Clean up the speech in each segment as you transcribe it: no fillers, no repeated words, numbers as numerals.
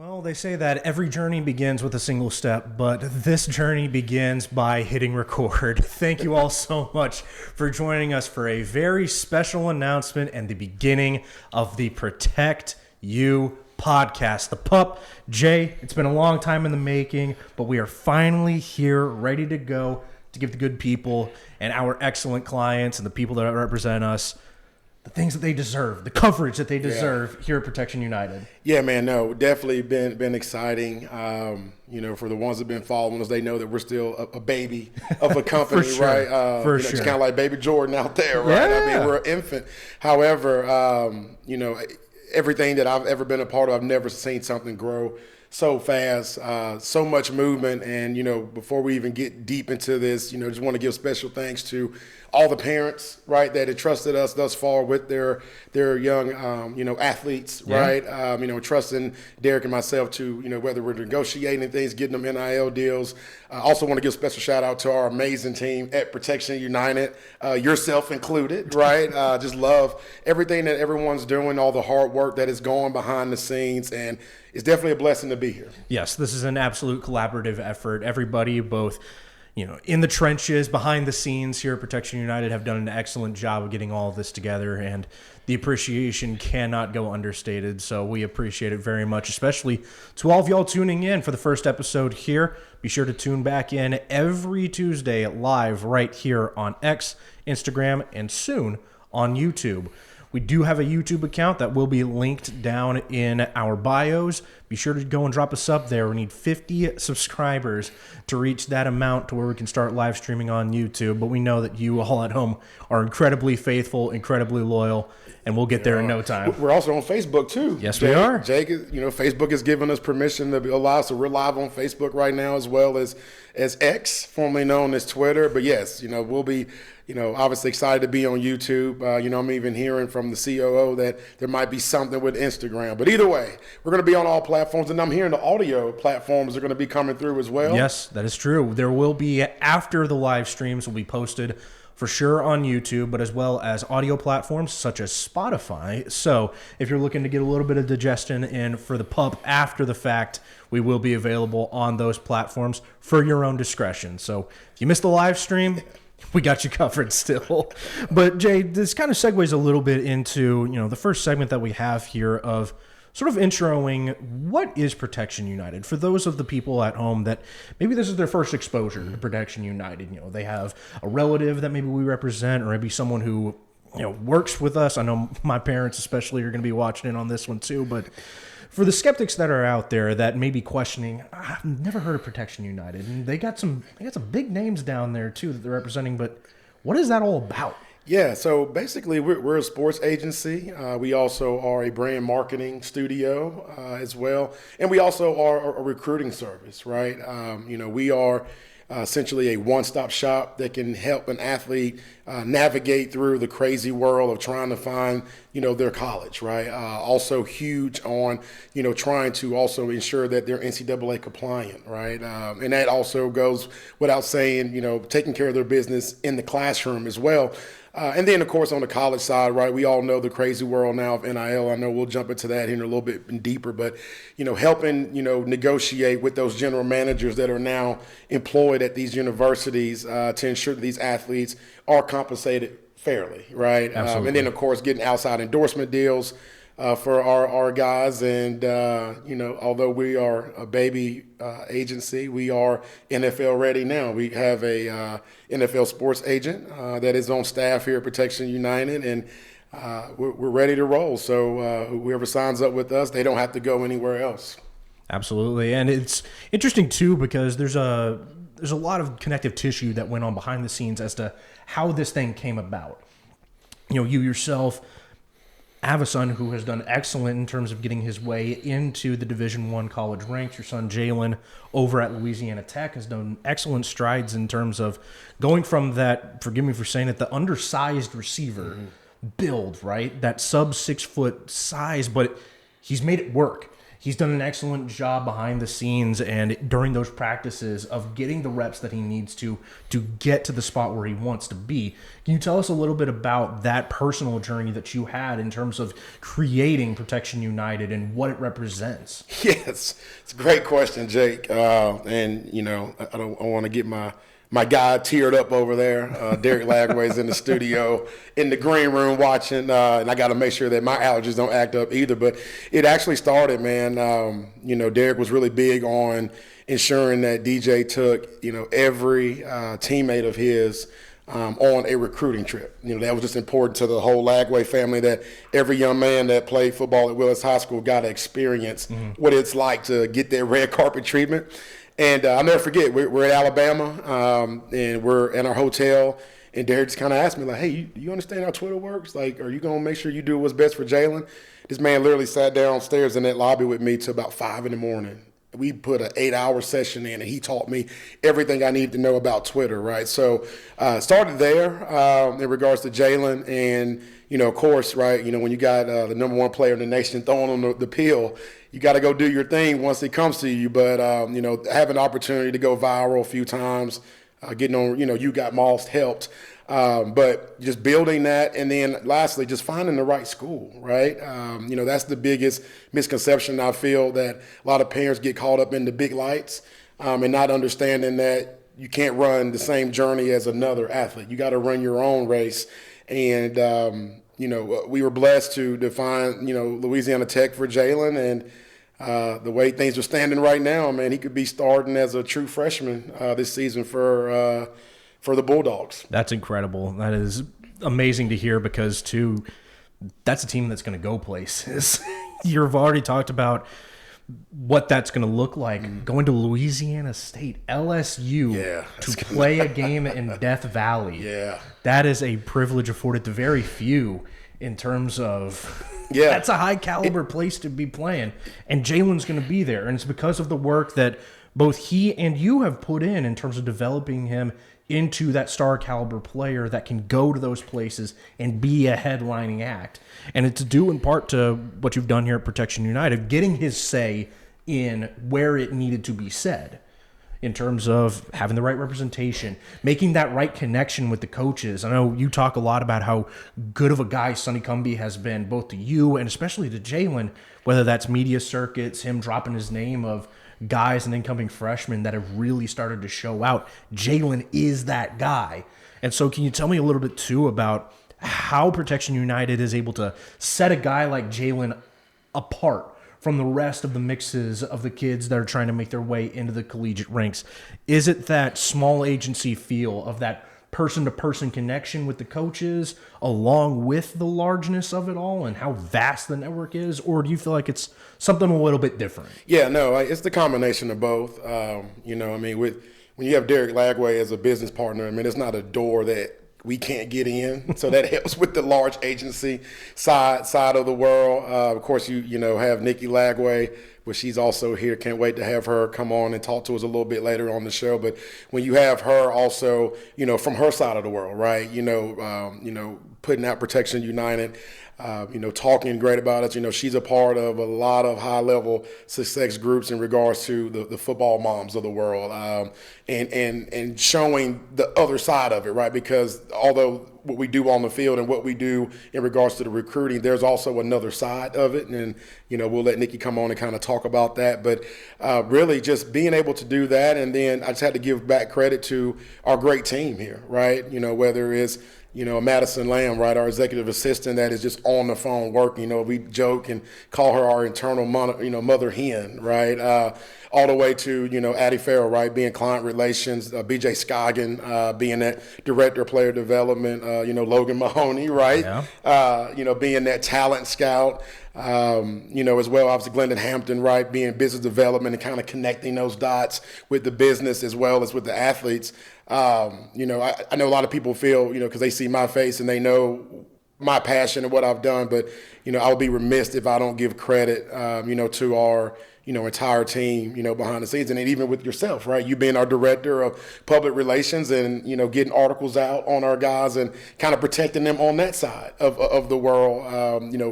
Well, they say that every journey begins with a single step, but this journey begins by hitting record. Thank you all so much for joining us for a very special announcement and the beginning of the Protect You podcast. The pup, Jay, it's been a long time in the making, but we are finally here, ready to go to give the good people and our excellent clients and the people that represent us the things that they deserve, the coverage that they deserve here at Protection United. Yeah, man, no, definitely been exciting. For the ones that have been following us, they know that we're still a baby of a company, sure. right? For It's sure. kind of like baby Jordan out there, right? Yeah. I mean, we're an infant. However, everything that I've ever been a part of, I've never seen something grow so fast, so much movement. And, before we even get deep into this, just want to give special thanks to all the parents, right, that have trusted us thus far with their young, athletes, right? Trusting Derek and myself to, whether we're negotiating things, getting them NIL deals. I also want to give a special shout out to our amazing team at Protection United, yourself included, right? Just love everything that everyone's doing, all the hard work that is going behind the scenes, and it's definitely a blessing to be here. Yes, this is an absolute collaborative effort. Everybody, both in the trenches, behind the scenes here at Protection United, have done an excellent job of getting all of this together, and the appreciation cannot go understated. So we appreciate it very much, especially to all of y'all tuning in for the first episode here. Be sure to tune back in every Tuesday live right here on X, Instagram, and soon on YouTube. We do have a YouTube account that will be linked down in our bios. Be sure to go and drop a sub there. We need 50 subscribers to reach that amount to where we can start live streaming on YouTube. But we know that you all at home are incredibly faithful, incredibly loyal, and we'll get there in no time. We're also on Facebook too. Yes, we are. Jake, Facebook has given us permission to allow us, so we're live on Facebook right now as well as X, formerly known as Twitter. But yes, we'll be obviously excited to be on YouTube. I'm even hearing from the COO that there might be something with Instagram. But either way, we're going to be on all platforms, and I'm hearing the audio platforms are going to be coming through as well. Yes, that is true. There will be, after the live streams will be posted for sure on YouTube, but as well as audio platforms such as Spotify. So if you're looking to get a little bit of digestion in for the pup after the fact, we will be available on those platforms for your own discretion. So if you missed the live stream, we got you covered still. But Jay, this kind of segues a little bit into, the first segment that we have here of sort of introing what is Protection United for those of the people at home that maybe this is their first exposure to Protection United. They have a relative that maybe we represent, or maybe someone who works with us. I know my parents especially are going to be watching in on this one too, but for the skeptics that are out there that may be questioning, I've never heard of Protection United, and they got some big names down there too that they're representing, but what is that all about? Yeah, so basically we're a sports agency. We also are a brand marketing studio as well, and we also are a recruiting service, right? We are essentially a one-stop shop that can help an athlete navigate through the crazy world of trying to find, their college, right? Also huge on, trying to also ensure that they're NCAA compliant, right? And that also goes without saying, taking care of their business in the classroom as well. And then, of course, on the college side, right, we all know the crazy world now of NIL. I know we'll jump into that here in a little bit deeper, but, helping, negotiate with those general managers that are now employed at these universities to ensure that these athletes are compensated fairly, right? And then, of course, getting outside endorsement deals for our guys. And, although we are a baby agency, we are NFL ready now. We have a NFL sports agent that is on staff here at Protection United, and we're ready to roll. So whoever signs up with us, they don't have to go anywhere else. Absolutely. And it's interesting too, because there's a lot of connective tissue that went on behind the scenes as to how this thing came about. You yourself have a son who has done excellent in terms of getting his way into the Division I college ranks. Your son Jalen over at Louisiana Tech has done excellent strides in terms of going from that, forgive me for saying it, the undersized receiver build, right? That sub 6 foot size, but he's made it work. he's done an excellent job behind the scenes and during those practices of getting the reps that he needs to get to the spot where he wants to be. Can you tell us a little bit about that personal journey that you had in terms of creating Protection United and what it represents? Yes, it's a great question, Jake. And, I want to get my guy teared up over there. Derek Lagway's in the studio, in the green room watching, and I got to make sure that my allergies don't act up either. But it actually started, man. Derek was really big on ensuring that DJ took, every teammate of his on a recruiting trip. That was just important to the whole Lagway family, that every young man that played football at Willis High School got to experience what it's like to get that red carpet treatment. And I'll never forget, we're at Alabama, and we're in our hotel, and Derek just kind of asked me, like, hey, you understand how Twitter works? Like, are you going to make sure you do what's best for Jalen? This man literally sat downstairs in that lobby with me till about 5 in the morning. We put an 8-hour session in, and he taught me everything I needed to know about Twitter, right? So started there in regards to Jalen, and, of course, right, when you got the number one player in the nation throwing on the pill, you got to go do your thing once it comes to you. But, having the opportunity to go viral a few times, getting on, You Got Mossed helped. But just building that, and then lastly, just finding the right school, right? That's the biggest misconception I feel, that a lot of parents get caught up in the big lights and not understanding that you can't run the same journey as another athlete. You got to run your own race. And, we were blessed to find, Louisiana Tech for Jalen, and the way things are standing right now, man, he could be starting as a true freshman this season for the Bulldogs. That's incredible. That is amazing to hear, because, too, that's a team that's going to go places. You've already talked about what that's going to look like, going to Louisiana State, LSU, to play a game in Death Valley. Yeah. That is a privilege afforded to very few in terms of that's a high-caliber place to be playing. And Jalen's going to be there, and it's because of the work that both he and you have put in terms of developing him into that star caliber player that can go to those places and be a headlining act. And it's due in part to what you've done here at Protection United, getting his say in where it needed to be said in terms of having the right representation, making that right connection with the coaches. I know you talk a lot about how good of a guy Sonny Cumbie has been, both to you and especially to Jalen, whether that's media circuits, him dropping his name of guys and incoming freshmen that have really started to show out. Jalen is that guy. And so can you tell me a little bit, too, about how Protection United is able to set a guy like Jalen apart from the rest of the mixes of the kids that are trying to make their way into the collegiate ranks? Is it that small agency feel of that person-to-person connection with the coaches along with the largeness of it all and how vast the network is? Or do you feel like it's something a little bit different? Yeah, no, it's the combination of both. When you have Derek Lagway as a business partner, it's not a door that we can't get in. So that helps with the large agency side of the world. Of course, you have Nikki Lagway, but she's also here. Can't wait to have her come on and talk to us a little bit later on the show. But when you have her also, from her side of the world, right? Putting out Protection United, talking great about it. She's a part of a lot of high-level success groups in regards to the football moms of the world, and showing the other side of it, right? Because although what we do on the field and what we do in regards to the recruiting, there's also another side of it. And, we'll let Nikki come on and kind of talk about that. But really just being able to do that. And then I just had to give back credit to our great team here, right? Whether it's, Madison Lamb, right, our executive assistant that is just on the phone working. We joke and call her our internal mother hen, right? All the way to, Addie Farrell, right, being client relations, BJ Scoggin, being that director of player development, Logan Mahoney, right? Yeah. Being that talent scout, as well, obviously Glendon Hampton, right, being business development and kind of connecting those dots with the business as well as with the athletes. I know a lot of people feel, because they see my face and they know my passion and what I've done, but, I would be remiss if I don't give credit, to our, entire team, behind the scenes, and even with yourself, right? You being our director of public relations and, getting articles out on our guys and kind of protecting them on that side of the world,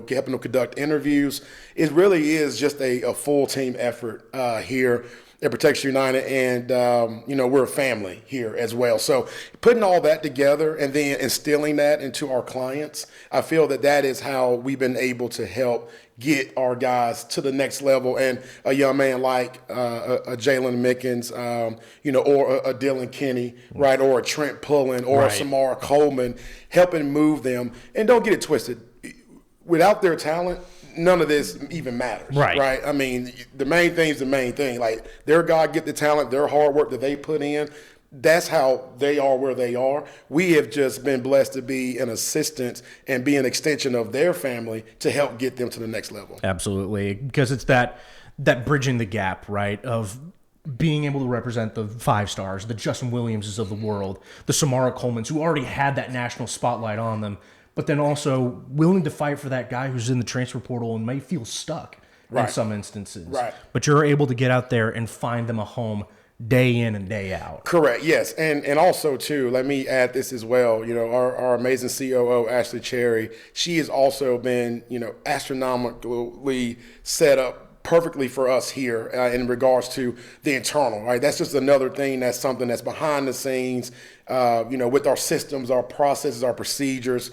helping them conduct interviews. It really is just a full team effort here at Protection United, and we're a family here as well. So putting all that together and then instilling that into our clients, I feel that is how we've been able to help get our guys to the next level. And a young man like a Jalen Mickens, or a Dylan Kenny, right, or a Trent Pullen, or a Samara Coleman, helping move them. And don't get it twisted. Without their talent, none of this even matters, right? I mean, the main thing is the main thing. Like, their God get the talent, their hard work that they put in, that's how they are where they are. We have just been blessed to be an assistant and be an extension of their family to help get them to the next level. Absolutely, because it's that bridging the gap, right, of being able to represent the 5 stars, the Justin Williamses of the world, the Samara Colemans, who already had that national spotlight on them, but then also willing to fight for that guy who's in the transfer portal and may feel stuck in some instances. Right. But you're able to get out there and find them a home day in and day out. Correct, yes. And also, too, let me add this as well. Our amazing COO, Ashley Cherry, she has also been, astronomically set up perfectly for us here in regards to the internal, right? That's just another thing. That's something that's behind the scenes, with our systems, our processes, our procedures.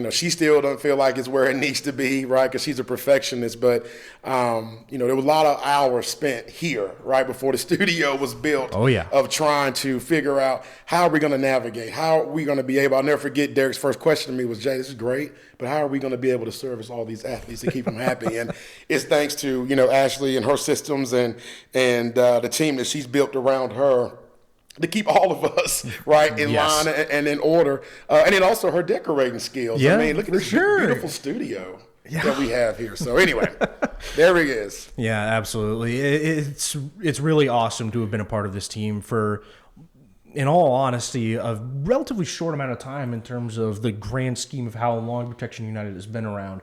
She still doesn't feel like it's where it needs to be, right? Because she's a perfectionist. But, there was a lot of hours spent here, right, before the studio was built. Oh, yeah. Of trying to figure out how are we going to navigate? How are we going to be able? I'll never forget Derek's first question to me was, Jay, this is great, but how are we going to be able to service all these athletes and keep them happy? And it's thanks to, Ashley and her systems and the team that she's built around her to keep all of us right in line and in order, and then also her decorating skills. Yeah, I mean, look at this beautiful studio that we have here. So anyway, there he is. Yeah, absolutely. It's really awesome to have been a part of this team for, in all honesty, a relatively short amount of time in terms of the grand scheme of how long Protection United has been around,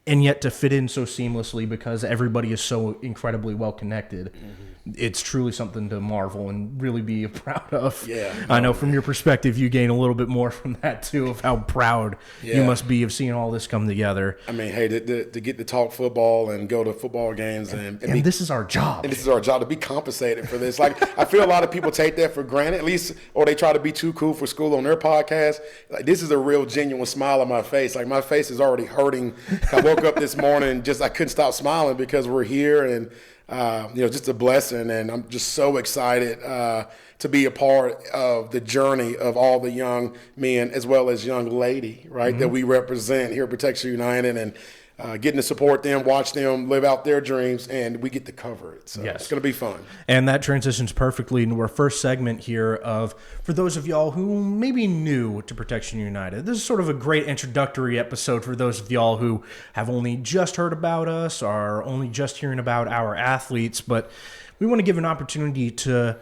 and yet to fit in so seamlessly because everybody is so incredibly well connected. Mm-hmm. It's truly something to marvel and really be proud of. Yeah, I know from your perspective, you gain a little bit more from that too, of how proud you must be of seeing all this come together. I mean, hey, to get to talk football and go to football games and this is our job. And this is our job to be compensated for this. Like, I feel a lot of people take that for granted, at least, or they try to be too cool for school on their podcast. Like, this is a real genuine smile on my face. Like, my face is already hurting. I woke up this morning, I couldn't stop smiling because we're here, and just a blessing, and I'm just so excited to be a part of the journey of all the young men as well as young lady, right, that we represent here at Protection United, and getting to support them, watch them live out their dreams, and we get to cover it. So it's going to be fun. And that transitions perfectly into our first segment here of, for those of y'all who may be new to Protection United, this is sort of a great introductory episode for those of y'all who have only just heard about us, are only just hearing about our athletes, but we want to give an opportunity to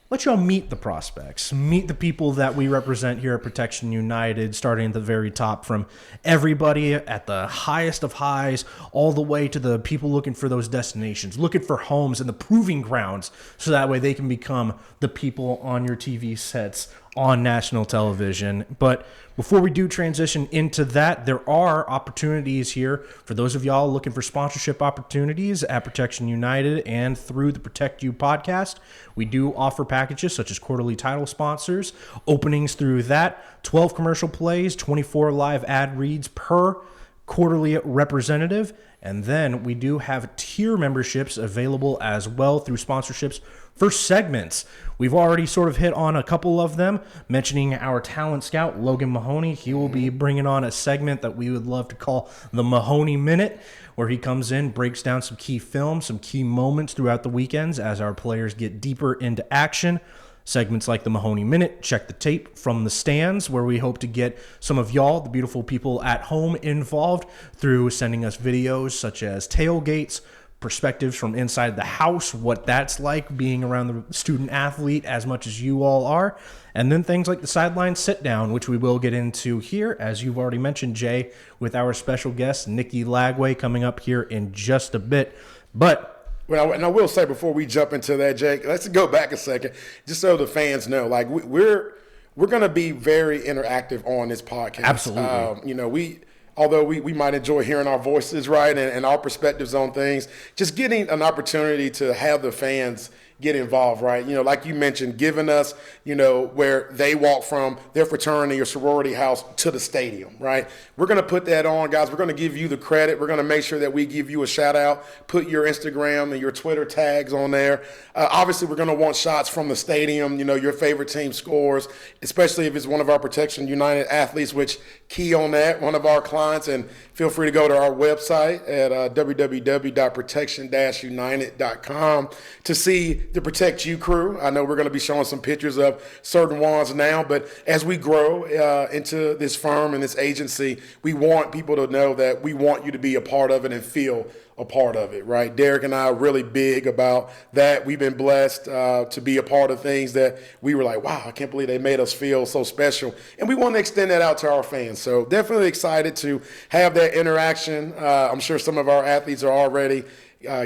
let y'all meet the prospects, meet the people that we represent here at Protection United, starting at the very top, from everybody at the highest of highs all the way to the people looking for those destinations, looking for homes and the proving grounds, so that way they can become the people on your TV sets on national television. But before we do transition into that, there are opportunities here for those of y'all looking for sponsorship opportunities at Protection United and through the Protect You podcast. We do offer packages such as quarterly title sponsors, openings through that, 12 commercial plays, 24 live ad reads per quarterly representative. And then we do have tier memberships available as well through sponsorships for segments. We've already sort of hit on a couple of them, mentioning our talent scout, Logan Mahoney. He will be bringing on a segment that we would love to call the Mahoney Minute, where he comes in, breaks down some key films, some key moments throughout the weekends as our players get deeper into action. Segments like the Mahoney Minute, Check the Tape from the Stands, where we hope to get some of y'all, the beautiful people at home, involved through sending us videos such as tailgates, perspectives from inside the house, what that's like being around the student athlete as much as you all are, and then things like the sideline sit down, which we will get into here, as you've already mentioned, Jay, with our special guest Nikita Lagway coming up here in just a bit. But Well, and I will say before we jump into that, Jake, let's go back a second, just so the fans know. Like we're going to be very interactive on this podcast. Absolutely. Although we might enjoy hearing our voices, right, and our perspectives on things, just getting an opportunity to have the fans get involved, right? Like you mentioned, giving us, where they walk from their fraternity or sorority house to the stadium, right? We're going to put that on, guys. We're going to give you the credit. We're going to make sure that we give you a shout out, put your Instagram and your Twitter tags on there. Obviously, we're going to want shots from the stadium, your favorite team scores, especially if it's one of our Protection United athletes, which key on that, one of our clients, and feel free to go to our website at www.protection-united.com to see the Protect You crew. I know we're going to be showing some pictures of certain ones now, but as we grow into this firm and this agency, we want people to know that we want you to be a part of it and feel a part of it, right? Derek and I are really big about that. We've been blessed to be a part of things that we were like, wow, I can't believe they made us feel so special. And we want to extend that out to our fans. So definitely excited to have that interaction. I'm sure some of our athletes are already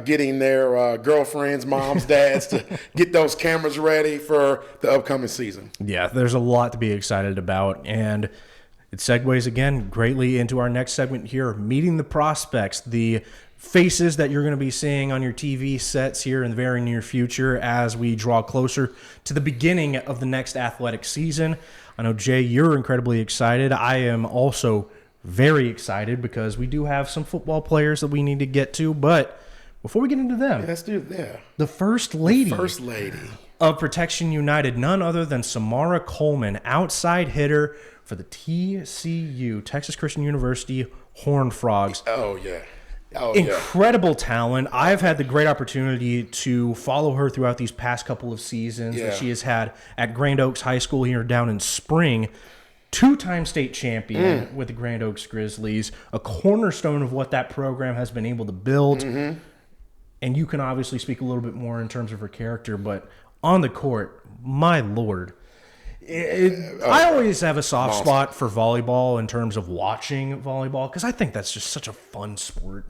getting their girlfriends, moms, dads to get those cameras ready for the upcoming season. Yeah, there's a lot to be excited about, and it segues again greatly into our next segment here, meeting the prospects, the faces that you're going to be seeing on your TV sets here in the very near future as we draw closer to the beginning of the next athletic season. I know, Jay, you're incredibly excited. I am also very excited because we do have some football players that we need to get to, but before we get into them, let's do that. The first lady of Protection United, none other than Samara Coleman, outside hitter for the TCU, Texas Christian University Horned Frogs. Oh, yeah. Incredible talent. I've had the great opportunity to follow her throughout these past couple of seasons that she has had at Grand Oaks High School here down in Spring. Two-time state champion with the Grand Oaks Grizzlies, a cornerstone of what that program has been able to build. Mm-hmm. And you can obviously speak a little bit more in terms of her character, but on the court, my Lord. I always have a soft spot for volleyball in terms of watching volleyball because I think that's just such a fun sport.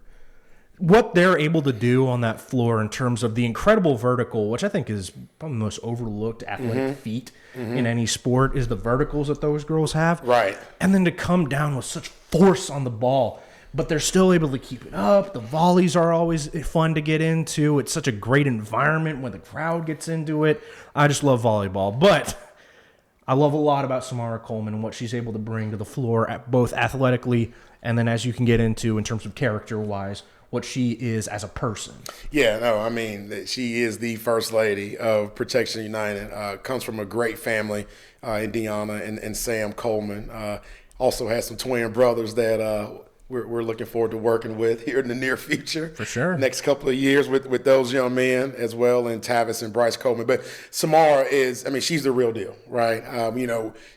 What they're able to do on that floor in terms of the incredible vertical, which I think is probably the most overlooked athletic feat in any sport, is the verticals that those girls have. Right. And then to come down with such force on the ball, but they're still able to keep it up. The volleys are always fun to get into. It's such a great environment when the crowd gets into it. I just love volleyball. But I love a lot about Samara Coleman and what she's able to bring to the floor, both athletically and then as you can get into in terms of character-wise, what she is as a person. Yeah, no, I mean, she is the first lady of Protection United. Comes from a great family in Deanna and Sam Coleman. Also has some twin brothers that we're looking forward to working with here in the near future. For sure. Next couple of years with those young men as well, and Tavis and Bryce Coleman. But Samara is, I mean, she's the real deal, right?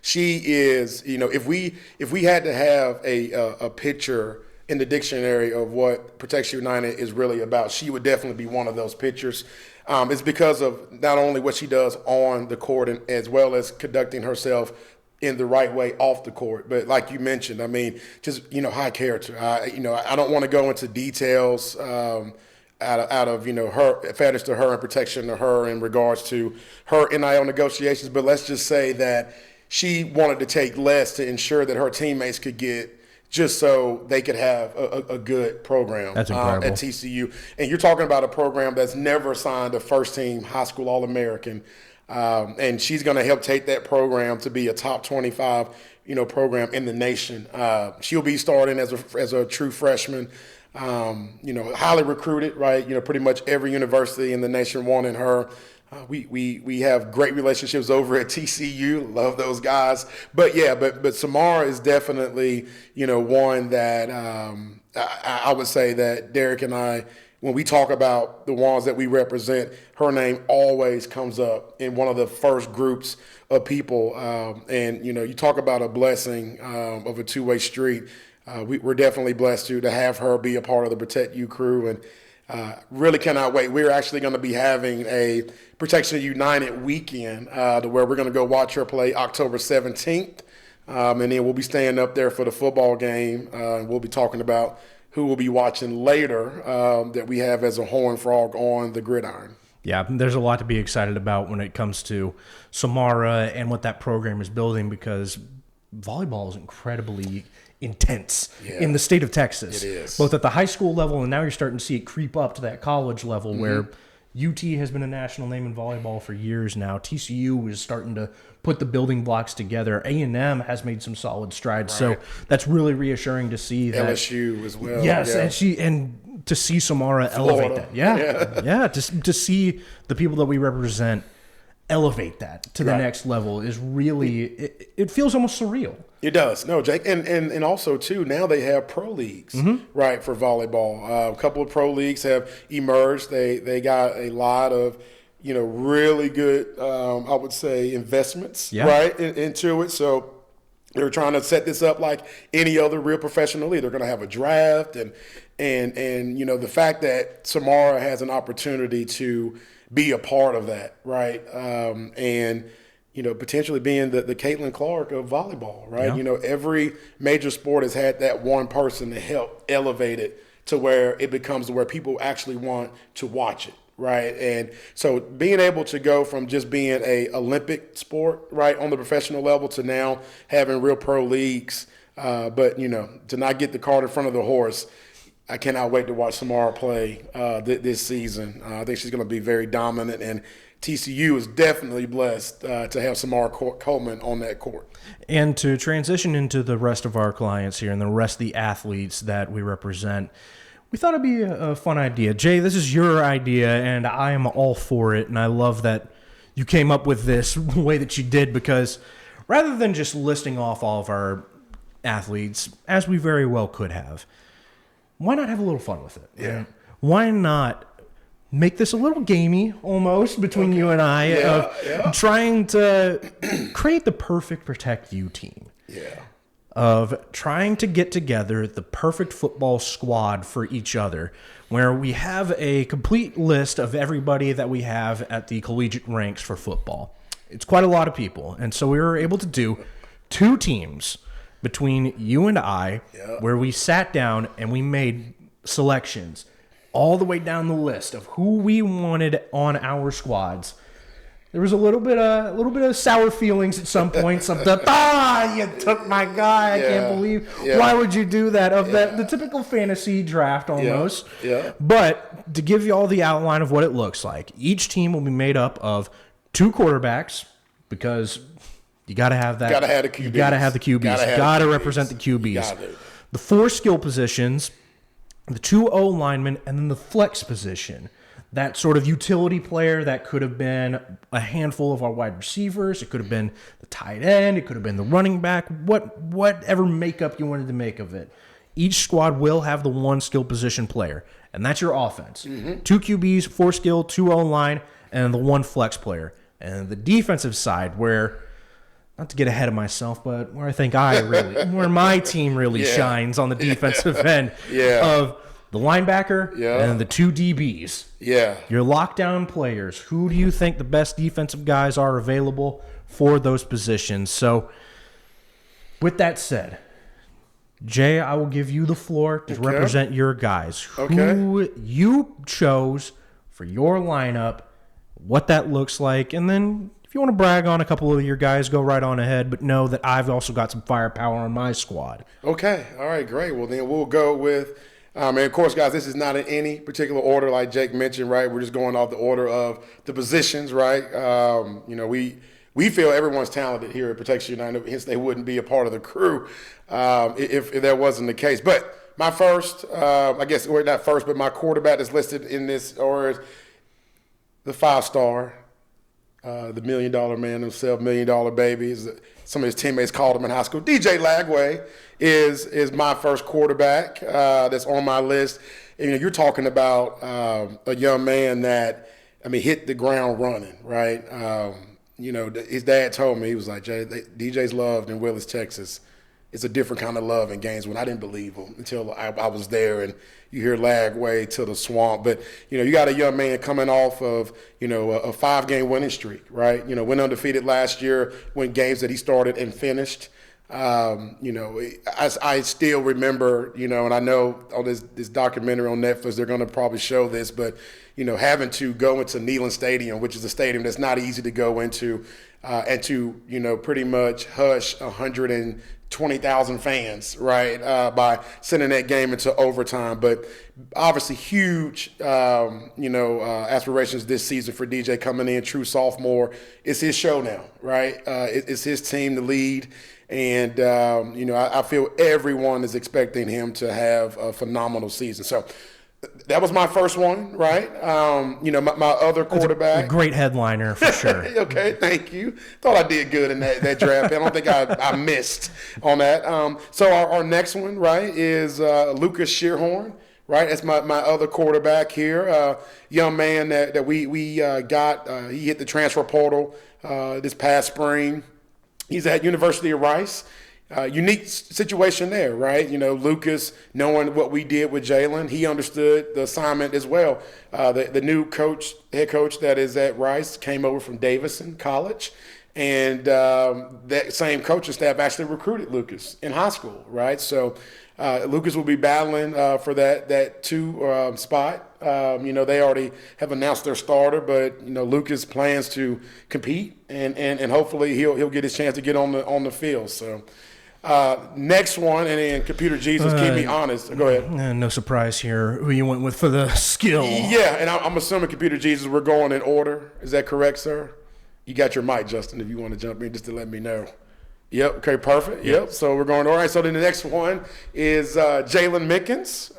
She is, if we had to have a picture in the dictionary of what Protection United is really about, she would definitely be one of those pictures. It's because of not only what she does on the court and as well as conducting herself in the right way off the court. But like you mentioned, I mean, just, high character. I don't want to go into details out of her fairness to her and protection to her in regards to her NIL negotiations. But let's just say that she wanted to take less to ensure that her teammates could get, just so they could have a good program at TCU. And you're talking about a program that's never signed a first-team high school All-American. And she's going to help take that program to be a top 25, program in the nation. She'll be starting as a true freshman, highly recruited, right? Pretty much every university in the nation wanted her. We have great relationships over at TCU. Love those guys. But Samara is definitely, one that I would say that Derek and I, when we talk about the ones that we represent, her name always comes up in one of the first groups of people. And you talk about a blessing of a two-way street. We're definitely blessed to have her be a part of the Protect You crew, and really cannot wait. We're actually going to be having a Protection United weekend to where we're going to go watch her play October 17th. And then we'll be staying up there for the football game. We'll be talking about who will be watching later that we have as a Horned Frog on the gridiron. Yeah, there's a lot to be excited about when it comes to Samara and what that program is building, because volleyball is incredibly intense in the state of Texas. It is. Both at the high school level, and now you're starting to see it creep up to that college level where UT has been a national name in volleyball for years now. TCU is starting to put the building blocks together. A&M has made some solid strides. Right. So that's really reassuring to see that. LSU as well. Yes, and to see Samara elevate that. Yeah. To see the people that we represent elevate that to the next level is really, it feels almost surreal. It does. No, Jake. And also, too, now they have pro leagues, right, for volleyball. A couple of pro leagues have emerged. They got a lot of, really good, I would say, investments, right, into it. So they're trying to set this up like any other real professional league. They're going to have a draft. And the fact that Samara has an opportunity to be a part of that, right, and potentially being the Caitlin Clark of volleyball, right? Yeah. Every major sport has had that one person to help elevate it to where it becomes where people actually want to watch it, right? And so being able to go from just being a Olympic sport, right, on the professional level to now having real pro leagues, but, to not get the cart in front of the horse, I cannot wait to watch Samara play this season. I think she's going to be very dominant, and TCU is definitely blessed to have Samara Coleman on that court. And to transition into the rest of our clients here and the rest of the athletes that we represent, we thought it'd be a fun idea. Jay, this is your idea, and I am all for it, and I love that you came up with this way that you did, because rather than just listing off all of our athletes, as we very well could have, why not have a little fun with it? Yeah. Why not make this a little gamey almost between you and I of trying to create the perfect Protect You team? Yeah. Of trying to get together the perfect football squad for each other, where we have a complete list of everybody that we have at the collegiate ranks for football. It's quite a lot of people. And so we were able to do 2 teams between you and I, where we sat down and we made selections all the way down the list of who we wanted on our squads. There was a little bit of sour feelings at some point. You took my guy. I can't believe. Why would you do that? Of the typical fantasy draft almost. Yeah. But to give you all the outline of what it looks like, each team will be made up of 2 quarterbacks, because you got to have that. Got to have the QBs. You got to have the QBs. Got to represent the QBs. The 4 skill positions, the 2 O linemen, and then the flex position. That sort of utility player that could have been a handful of our wide receivers. It could have been the tight end. It could have been the running back. Whatever makeup you wanted to make of it. Each squad will have the 1 skill position player, and that's your offense. 2 QBs, 4 skill, 2 O line, and the 1 flex player. And the defensive side, where, not to get ahead of myself, but where I think where my team really shines on the defensive end of the linebacker and the 2 DBs. Yeah. Your lockdown players. Who do you think the best defensive guys are available for those positions? So, with that said, Jay, I will give you the floor to represent your guys. Who you chose for your lineup, what that looks like, and then if you want to brag on a couple of your guys, go right on ahead, but know that I've also got some firepower on my squad. Okay. All right, great. Well, then we'll go with and of course, guys, this is not in any particular order, like Jake mentioned, right? We're just going off the order of the positions, right? We feel everyone's talented here at Protection United, hence they wouldn't be a part of the crew if that wasn't the case. But my first, I guess, or not first, but my quarterback that's listed in this order is the 5-star, the $1 million man himself, $1 million baby. Some of his teammates called him in high school. DJ Lagway is my first quarterback that's on my list. And, you're talking about a young man that, hit the ground running, right? His dad told me, he was like, Jay, DJ's loved in Willis, Texas. It's a different kind of love in Gainesville. I didn't believe him until I was there, and you hear Lagway to the swamp. But, you got a young man coming off of, a 5-game winning streak, right? Went undefeated last year, went games that he started and finished. I still remember, and I know on this documentary on Netflix, they're going to probably show this, but, having to go into Neyland Stadium, which is a stadium that's not easy to go into, and to, pretty much hush 120,000 fans, right, by sending that game into overtime. But obviously huge, aspirations this season for DJ coming in, true sophomore. It's his show now, right? It's his team to lead. And, I feel everyone is expecting him to have a phenomenal season. So that was my first one, right? My other quarterback. A great headliner for sure. Okay, thank you. Thought I did good in that draft. I don't think I missed on that. So our next one, right, is Lucas Shearhorn. Right, that's my other quarterback here. Young man that we got. He hit the transfer portal this past spring. He's at University of Rice. Unique situation there, right? Lucas, knowing what we did with Jalen, he understood the assignment as well. The new head coach that is at Rice came over from Davidson College, and that same coaching staff actually recruited Lucas in high school, right? So Lucas will be battling for that 2 spot. They already have announced their starter, but Lucas plans to compete, and hopefully he'll get his chance to get on the field. So next one, and then Computer Jesus, keep me honest. Go ahead. No surprise here who you went with for the skill. Yeah, and I'm assuming Computer Jesus, we're going in order. Is that correct, sir? You got your mic, Justin, if you want to jump in just to let me know. Yep. Okay. Perfect. Yep. So we're going all right. So then the next one is Jalen Mickens.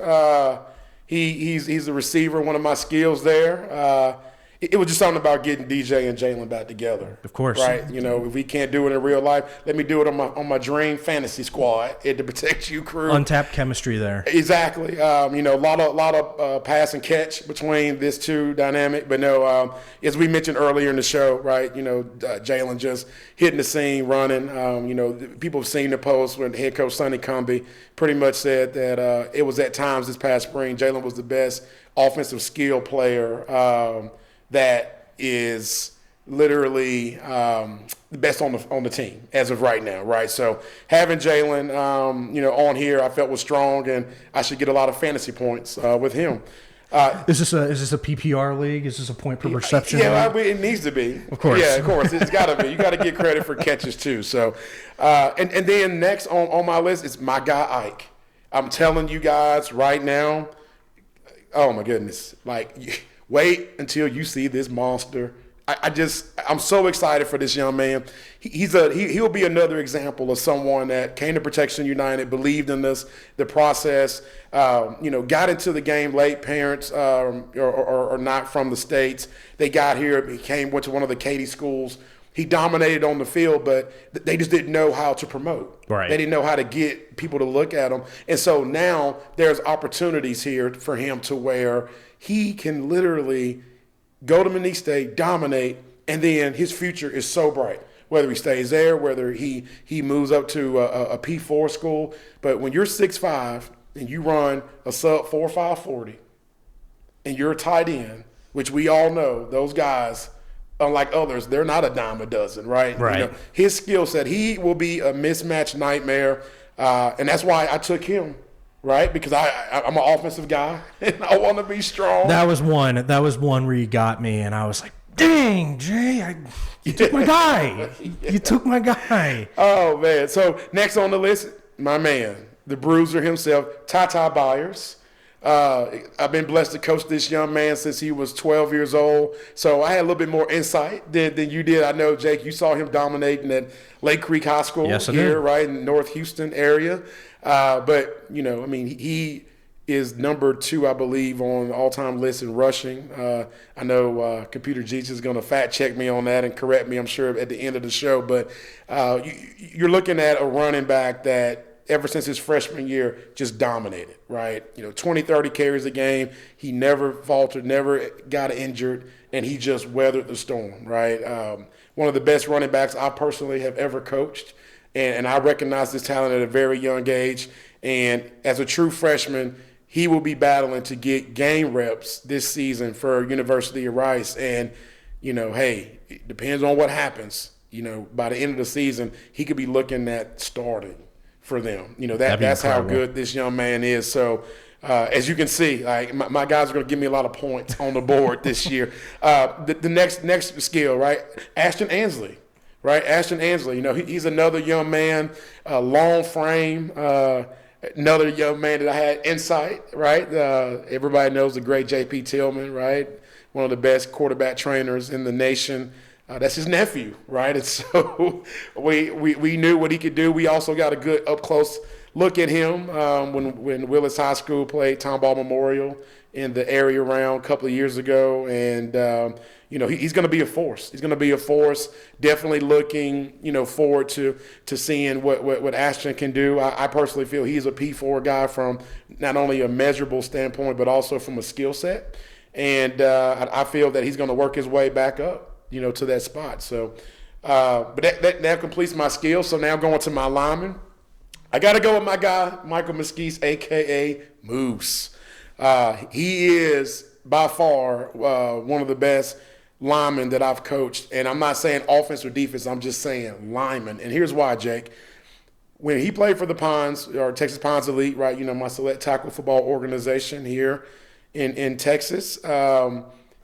He's the receiver. One of my skills there. It was just something about getting DJ and Jalen back together. Of course. Right. If we can't do it in real life, let me do it on my dream fantasy squad at the Protect You crew. Untapped chemistry there. Exactly. A lot of pass and catch between this two dynamic. But no, as we mentioned earlier in the show, right, Jalen just hitting the scene, running. People have seen the post when head coach Sonny Cumbie pretty much said that it was at times this past spring, Jalen was the best offensive skill player that is literally the best on the team as of right now, right? So having Jalen, on here, I felt was strong, and I should get a lot of fantasy points with him. Is this a PPR league? Is this a point per reception? Yeah, it needs to be. Of course. Yeah, of course. It's got to be. You got to get credit for catches too. So, and then next on my list is my guy Ike. I'm telling you guys right now. Oh my goodness! Wait until you see this monster. I'm so excited for this young man. He'll be another example of someone that came to Protection United, believed in this, the process, got into the game late. Parents are not from the States. They got here, went to one of the Katy schools. He dominated on the field, but they just didn't know how to promote. Right. They didn't know how to get people to look at him. And so now there's opportunities here for him to where he can literally go to McNeese State, dominate, and then his future is so bright. Whether he stays there, whether he moves up to a P4 school. But when you're 6'5", and you run a sub 4.5 40, and you're a tight end, which we all know, those guys, unlike others, they're not a dime a dozen, right? Right. His skill set, he will be a mismatch nightmare, and that's why I took him, right? Because I'm an offensive guy, and I want to be strong. That was one where you got me, and I was like, dang, Jay, you took my guy. You took my guy. Oh, man. So next on the list, my man, the bruiser himself, Tata Byers. I've been blessed to coach this young man since he was 12 years old. So I had a little bit more insight than you did. I know, Jake, you saw him dominating at Lake Creek High School here, right, in North Houston area. But, he is number 2, I believe, on the all-time list in rushing. I know Computer Jesus is going to fact-check me on that and correct me, I'm sure, at the end of the show. But you're looking at a running back that ever since his freshman year just dominated, right? 20, 30 carries a game. He never faltered, never got injured, and he just weathered the storm, right? One of the best running backs I personally have ever coached, and I recognize this talent at a very young age. And as a true freshman, he will be battling to get game reps this season for University of Rice. And, hey, it depends on what happens. by the end of the season, he could be looking at starting for them. That's how good this young man is. So, as you can see, like my guys are going to give me a lot of points on the board this year. The next skill, right? Ashton Ansley, right? Ashton Ansley, he's another young man, long frame, another young man that I had insight, right? Everybody knows the great J.P. Tillman, right? One of the best quarterback trainers in the nation. That's his nephew, right? And so we knew what he could do. We also got a good up-close look at him when Willis High School played Tomball Memorial in the area round a couple of years ago. And, he's going to be a force. He's going to be a force. Definitely looking, forward to seeing what Ashton can do. I personally feel he's a P4 guy from not only a measurable standpoint, but also from a skill set. And I feel that he's going to work his way back up, to that spot. So, but that completes my skill. So now going to my lineman. I got to go with my guy, Michael Mesquite, a.k.a. Moose. He is by far one of the best linemen that I've coached. And I'm not saying offense or defense. I'm just saying lineman. And here's why, Jake. When he played for the Pines, or Texas Pines Elite, right, my select tackle football organization here in Texas,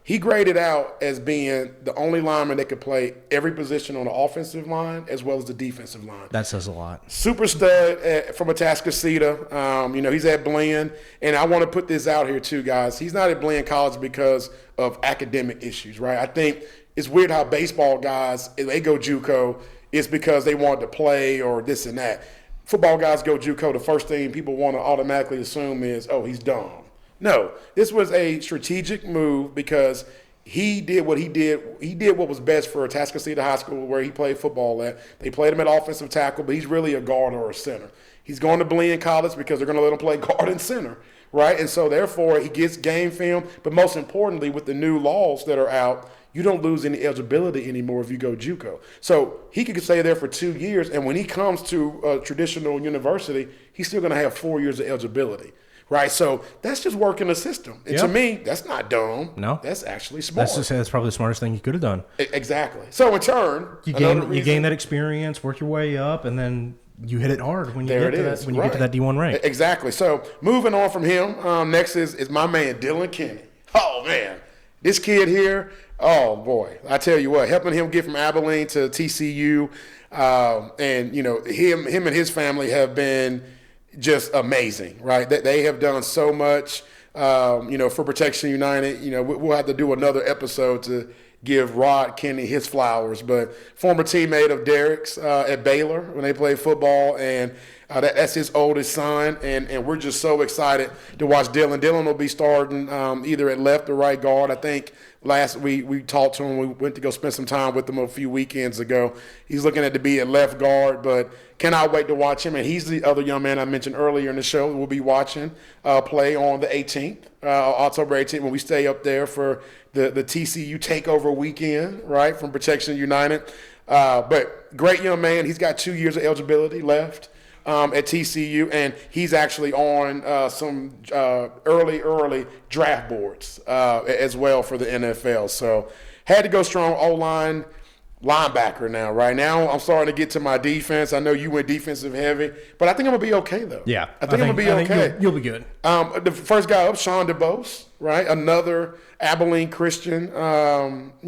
he graded out as being the only lineman that could play every position on the offensive line as well as the defensive line. That says a lot. Super stud from Atascocita. He's at Blinn. And I want to put this out here too, guys. He's not at Blinn College because of academic issues, right? I think it's weird how baseball guys, if they go JUCO, it's because they want to play or this and that. Football guys go JUCO, the first thing people want to automatically assume is, oh, he's dumb. No, this was a strategic move because he did what he did. He did what was best for Atascocita High School, where he played football at. They played him at offensive tackle, but he's really a guard or a center. He's going to Blinn College because they're going to let him play guard and center, right? And so, therefore, he gets game film. But most importantly, with the new laws that are out, you don't lose any eligibility anymore if you go JUCO. So he could stay there for 2 years, and when he comes to a traditional university, he's still going to have 4 years of eligibility. Right, so that's just working the system. And to me, that's not dumb. No. That's actually smart. That's probably the smartest thing you could have done. Exactly. So in turn, you gain that experience, work your way up, and then you hit it hard when you get to that D1 rank. Exactly. So moving on from him, next is my man, Dylan Kenny. Oh, man. This kid here, oh, boy. I tell you what, helping him get from Abilene to TCU, and, him and his family have been – just amazing, right? They have done so much, for Protection United. We'll have to do another episode to give Rod Kenny his flowers. But former teammate of Derek's at Baylor when they played football, and that's his oldest son. And we're just so excited to watch Dylan. Dylan will be starting either at left or right guard. I think last we talked to him. We went to go spend some time with him a few weekends ago. He's looking at to be at left guard, but cannot wait to watch him. And he's the other young man I mentioned earlier in the show we'll be watching play on the 18th, October 18th, when we stay up there for the TCU takeover weekend, right, from Protection United. But great young man. He's got 2 years of eligibility left at TCU, and he's actually on some early draft boards as well for the NFL. So had to go strong O-line. Linebacker now. Right now, I'm starting to get to my defense. I know you went defensive heavy, but I think I'm going to be okay, though. Yeah. I think I'm going to be okay. You'll be good. The first guy up, Sean DeBose, right? Another Abilene Christian, connect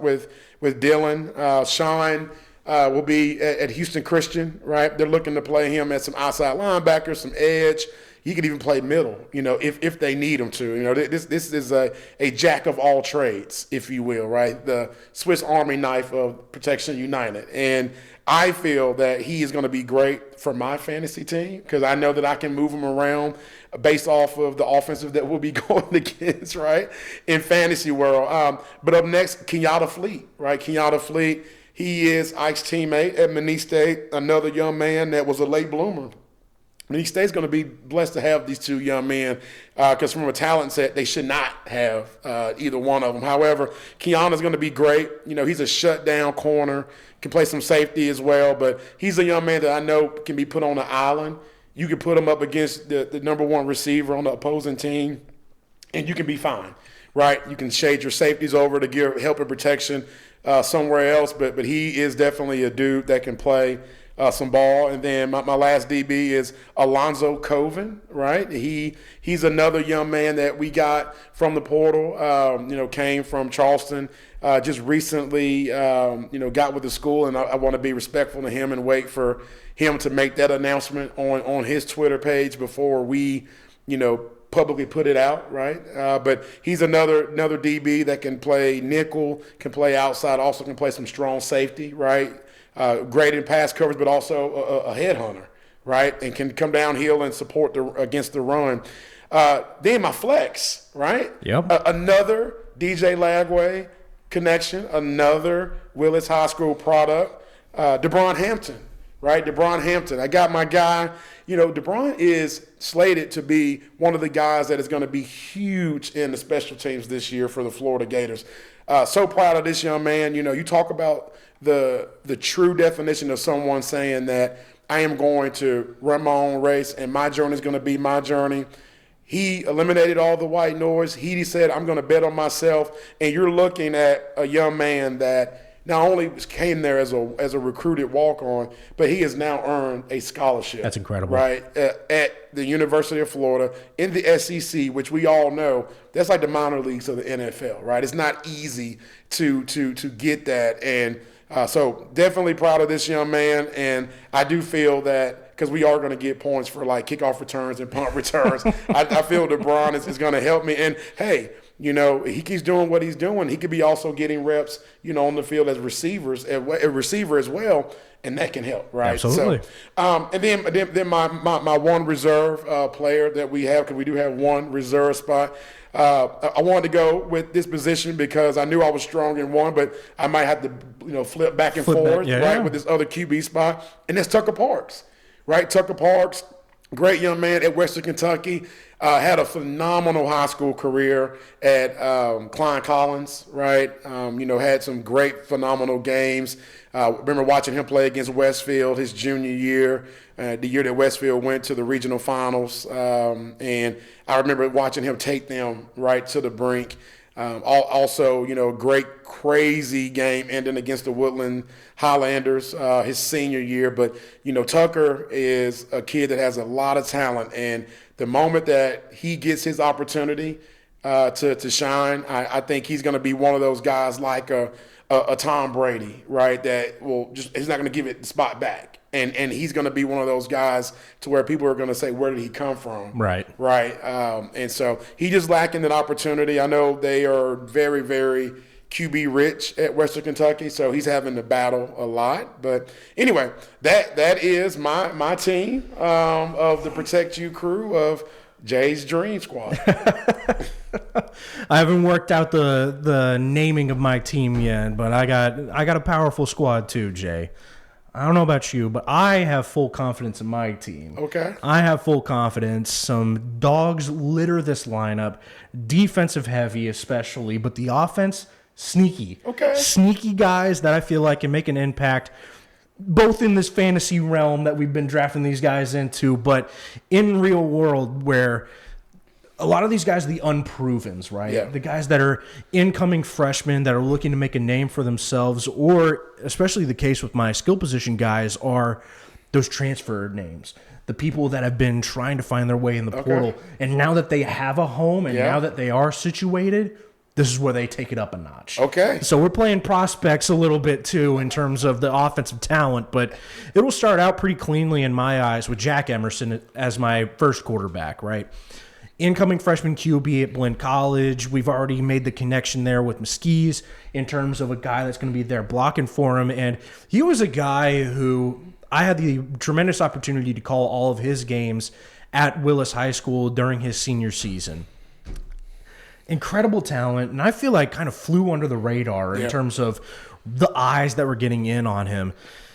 with Dylan. Sean will be at Houston Christian, right? They're looking to play him at some outside linebackers, some edge. He could even play middle, if they need him to. This is a jack of all trades, if you will, right? The Swiss Army knife of Protection United. And I feel that he is going to be great for my fantasy team because I know that I can move him around based off of the offensive that we'll be going against, right, in fantasy world. But up next, Kenyatta Fleet, right? Kenyatta Fleet, he is Ike's teammate at Many State, another young man that was a late bloomer. Many State's going to be blessed to have these two young men because from a talent set, they should not have either one of them. However, Keanu's going to be great. He's a shutdown corner, can play some safety as well, but he's a young man that I know can be put on an island. You can put him up against the number one receiver on the opposing team, and you can be fine. right? You can shade your safeties over to give help and protection somewhere else, but he is definitely a dude that can play some ball. And then my last DB is Alonzo Coven, right? He's another young man that we got from the portal, came from Charleston, just recently, got with the school, and I want to be respectful to him and wait for him to make that announcement on his Twitter page before we, publicly put it out, right? But he's another DB that can play nickel, can play outside, also can play some strong safety, right? Great in pass coverage, but also a headhunter, right? And can come downhill and support against the run. Then my flex, right? Yep. Another DJ Lagway connection, another Willis High School product, DeBron Hampton, right? DeBron Hampton. I got my guy. DeBron is slated to be one of the guys that is going to be huge in the special teams this year for the Florida Gators. So proud of this young man. You talk about the true definition of someone saying that I am going to run my own race and my journey is going to be my journey. He eliminated all the white noise. He said, I'm going to bet on myself. And you're looking at a young man that not only came there as a recruited walk-on, but he has now earned a scholarship. That's incredible. Right, at the University of Florida in the SEC, which we all know, that's like the minor leagues of the NFL, right? It's not easy to get that. And so definitely proud of this young man. And I do feel that because we are going to get points for like kickoff returns and punt returns, I feel DeBron is going to help me. And, hey, he keeps doing what he's doing. He could be also getting reps, on the field as a receiver as well, and that can help, right? Absolutely. So, and then my one reserve player that we have, because we do have one reserve spot. I wanted to go with this position because I knew I was strong in one, but I might have to, flip back and forth, with this other QB spot, and that's Tucker Parks, right? Tucker Parks, great young man at Western Kentucky. Had a phenomenal high school career at Klein Collins, right? Had some great, phenomenal games. Remember watching him play against Westfield his junior year, the year that Westfield went to the regional finals. And I remember watching him take them right to the brink. Also, great, crazy game ending against the Woodland Highlanders his senior year. But, Tucker is a kid that has a lot of talent. And the moment that he gets his opportunity to shine, I think he's going to be one of those guys like a Tom Brady, right, that he's not going to give it the spot back. And he's going to be one of those guys to where people are going to say, where did he come from? Right. And so he just lacking that opportunity. I know they are very, very QB rich at Western Kentucky, so he's having to battle a lot. But anyway, that is my team of the Protect You crew of Jay's Dream Squad. I haven't worked out the naming of my team yet, but I got a powerful squad too, Jay. I don't know about you, but I have full confidence in my team. Okay. I have full confidence. Some dogs litter this lineup, defensive heavy especially, but the offense, sneaky. Okay. Sneaky guys that I feel like can make an impact both in this fantasy realm that we've been drafting these guys into, but in real world where a lot of these guys are the unprovens, right? Yeah. The guys that are incoming freshmen that are looking to make a name for themselves, or especially the case with my skill position guys are those transfer names. The people that have been trying to find their way in the portal. And now that they have a home and now that they are situated, this is where they take it up a notch. Okay. So we're playing prospects a little bit too in terms of the offensive talent, but it will start out pretty cleanly in my eyes with Jack Emerson as my first quarterback, right? Incoming freshman QB at Blinn College. We've already made the connection there with Mesquise in terms of a guy that's going to be there blocking for him. And he was a guy who I had the tremendous opportunity to call all of his games at Willis High School during his senior season. Incredible talent, and I feel like kind of flew under the radar in terms of the eyes that were getting in on him.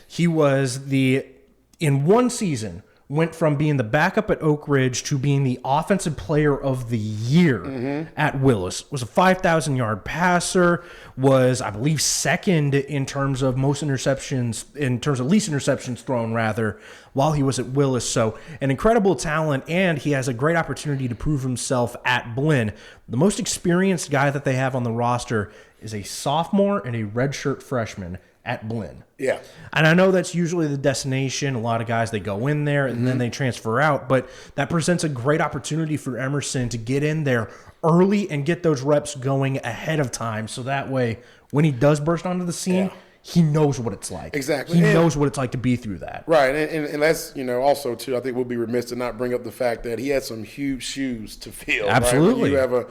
He was in one season, went from being the backup at Oak Ridge to being the offensive player of the year at Willis. Was a 5,000-yard passer, was, I believe, second in terms of least interceptions thrown, rather, while he was at Willis. So an incredible talent, and he has a great opportunity to prove himself at Blinn. The most experienced guy that they have on the roster is a sophomore and a redshirt freshman at Blinn. Yeah. And I know that's usually the destination. A lot of guys, they go in there and then they transfer out, but that presents a great opportunity for Emerson to get in there early and get those reps going ahead of time. So that way, when he does burst onto the scene, he knows what it's like. Exactly. He knows what it's like to be through that. Right. And that's, also, too, I think we'll be remiss to not bring up the fact that he had some huge shoes to fill. Absolutely. Right? When you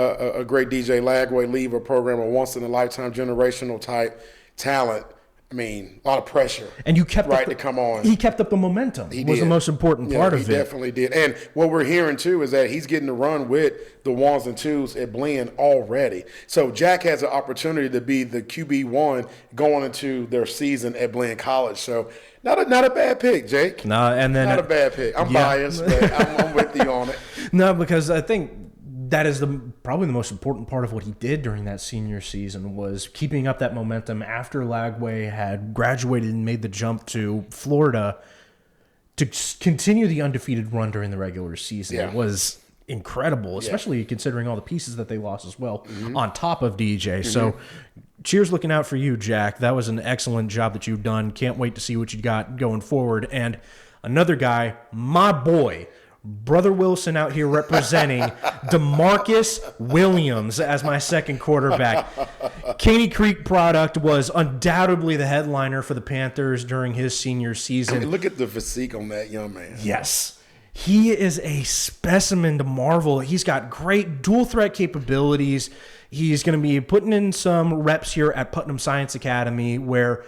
have a great DJ Lagway leave a program, a once-in-a-lifetime generational type talent, a lot of pressure. And you kept to come on. He kept up the momentum. He was the most important part of it. He definitely did. And what we're hearing too is that he's getting to run with the ones and twos at Blinn already. So Jack has an opportunity to be the QB1 going into their season at Blinn College. So not a bad pick, Jake. No, and then not a bad pick. I'm biased, but I'm with you on it. No, because I think that is probably the most important part of what he did during that senior season, was keeping up that momentum after Lagway had graduated and made the jump to Florida to continue the undefeated run during the regular season. Yeah. It was incredible, especially considering all the pieces that they lost as well on top of DJ. So cheers looking out for you, Jack. That was an excellent job that you've done. Can't wait to see what you got going forward. And another guy, my boy, Brother Wilson, out here representing DeMarcus Williams as my second quarterback. Caney Creek product was undoubtedly the headliner for the Panthers during his senior season. Look at the physique on that young man. Yes. He is a specimen to marvel. He's got great dual threat capabilities. He's going to be putting in some reps here at Putnam Science Academy, where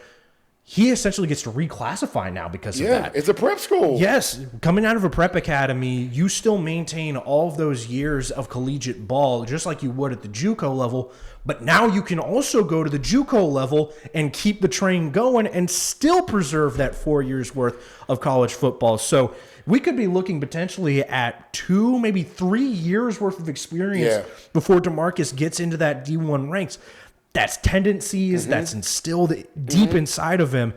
he essentially gets to reclassify now because of that. Yeah, it's a prep school. Yes. Coming out of a prep academy, you still maintain all of those years of collegiate ball, just like you would at the JUCO level. But now you can also go to the JUCO level and keep the train going and still preserve that 4 years worth of college football. So we could be looking potentially at 2, maybe 3 years worth of experience before DeMarcus gets into that D1 ranks. That's tendencies that's instilled deep inside of him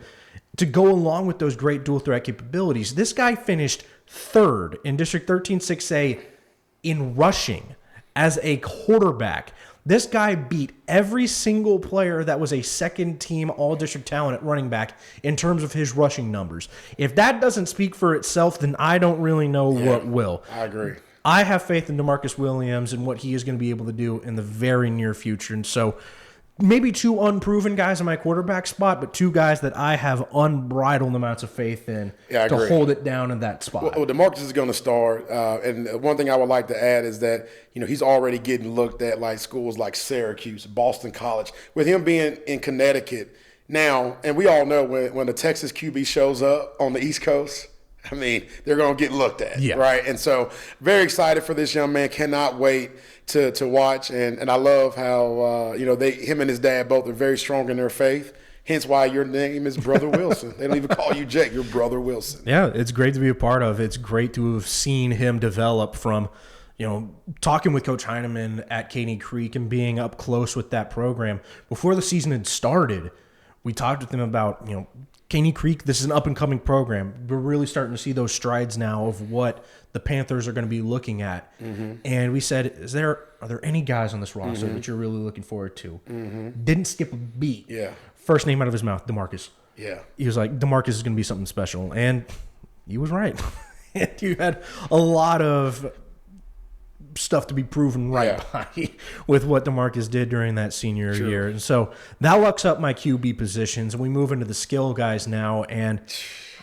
to go along with those great dual threat capabilities. This guy finished third in District 13 6A in rushing as a quarterback. This guy beat every single player that was a second team all-district talent at running back in terms of his rushing numbers. If that doesn't speak for itself, then I don't really know what will. I agree. I have faith in DeMarcus Williams and what he is going to be able to do in the very near future. And so maybe 2 unproven guys in my quarterback spot, but 2 guys that I have unbridled amounts of faith in to hold it down in that spot. Well, DeMarcus is going to start. And one thing I would like to add is that, he's already getting looked at like schools like Syracuse, Boston College, with him being in Connecticut now. And we all know when the Texas QB shows up on the East Coast, they're going to get looked at, right? And so very excited for this young man. Cannot wait to watch. And I love how, him and his dad both are very strong in their faith. Hence why your name is Brother Wilson. They don't even call you Jake. You're Brother Wilson. Yeah, it's great to be a part of. It's great to have seen him develop from, talking with Coach Heineman at Caney Creek and being up close with that program. Before the season had started, we talked with him about, Caney Creek, this is an up-and-coming program. We're really starting to see those strides now of what the Panthers are going to be looking at. And we said, are there any guys on this roster that you're really looking forward to? Didn't skip a beat. First name out of his mouth, DeMarcus. He was like, DeMarcus is going to be something special. And he was right. And you had a lot of stuff to be proven right by with what DeMarcus did during that senior year. And so that locks up my QB positions, and we move into the skill guys now. And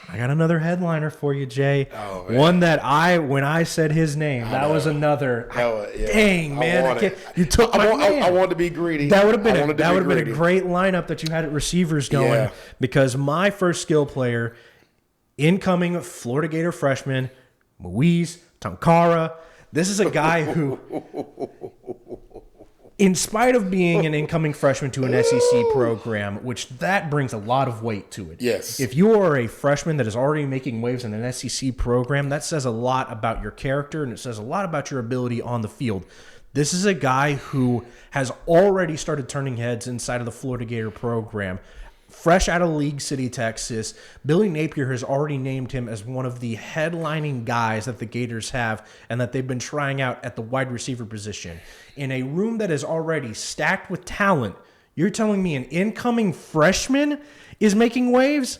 I got another headliner for you, Jay. One that when I said his name, that was another. Dang, man. You took my man. I wanted to be greedy. That would have been a great lineup that you had at receivers going, because my first skill player, incoming Florida Gator freshman, Moise Tankara. This is a guy who in spite of being an incoming freshman to an SEC program, which that brings a lot of weight to it. Yes. If you are a freshman that is already making waves in an SEC program, that says a lot about your character and it says a lot about your ability on the field. This is a guy who has already started turning heads inside of the Florida Gator program. Fresh out of League City, Texas, Billy Napier has already named him as one of the headlining guys that the Gators have and that they've been trying out at the wide receiver position. In a room that is already stacked with talent, you're telling me an incoming freshman is making waves?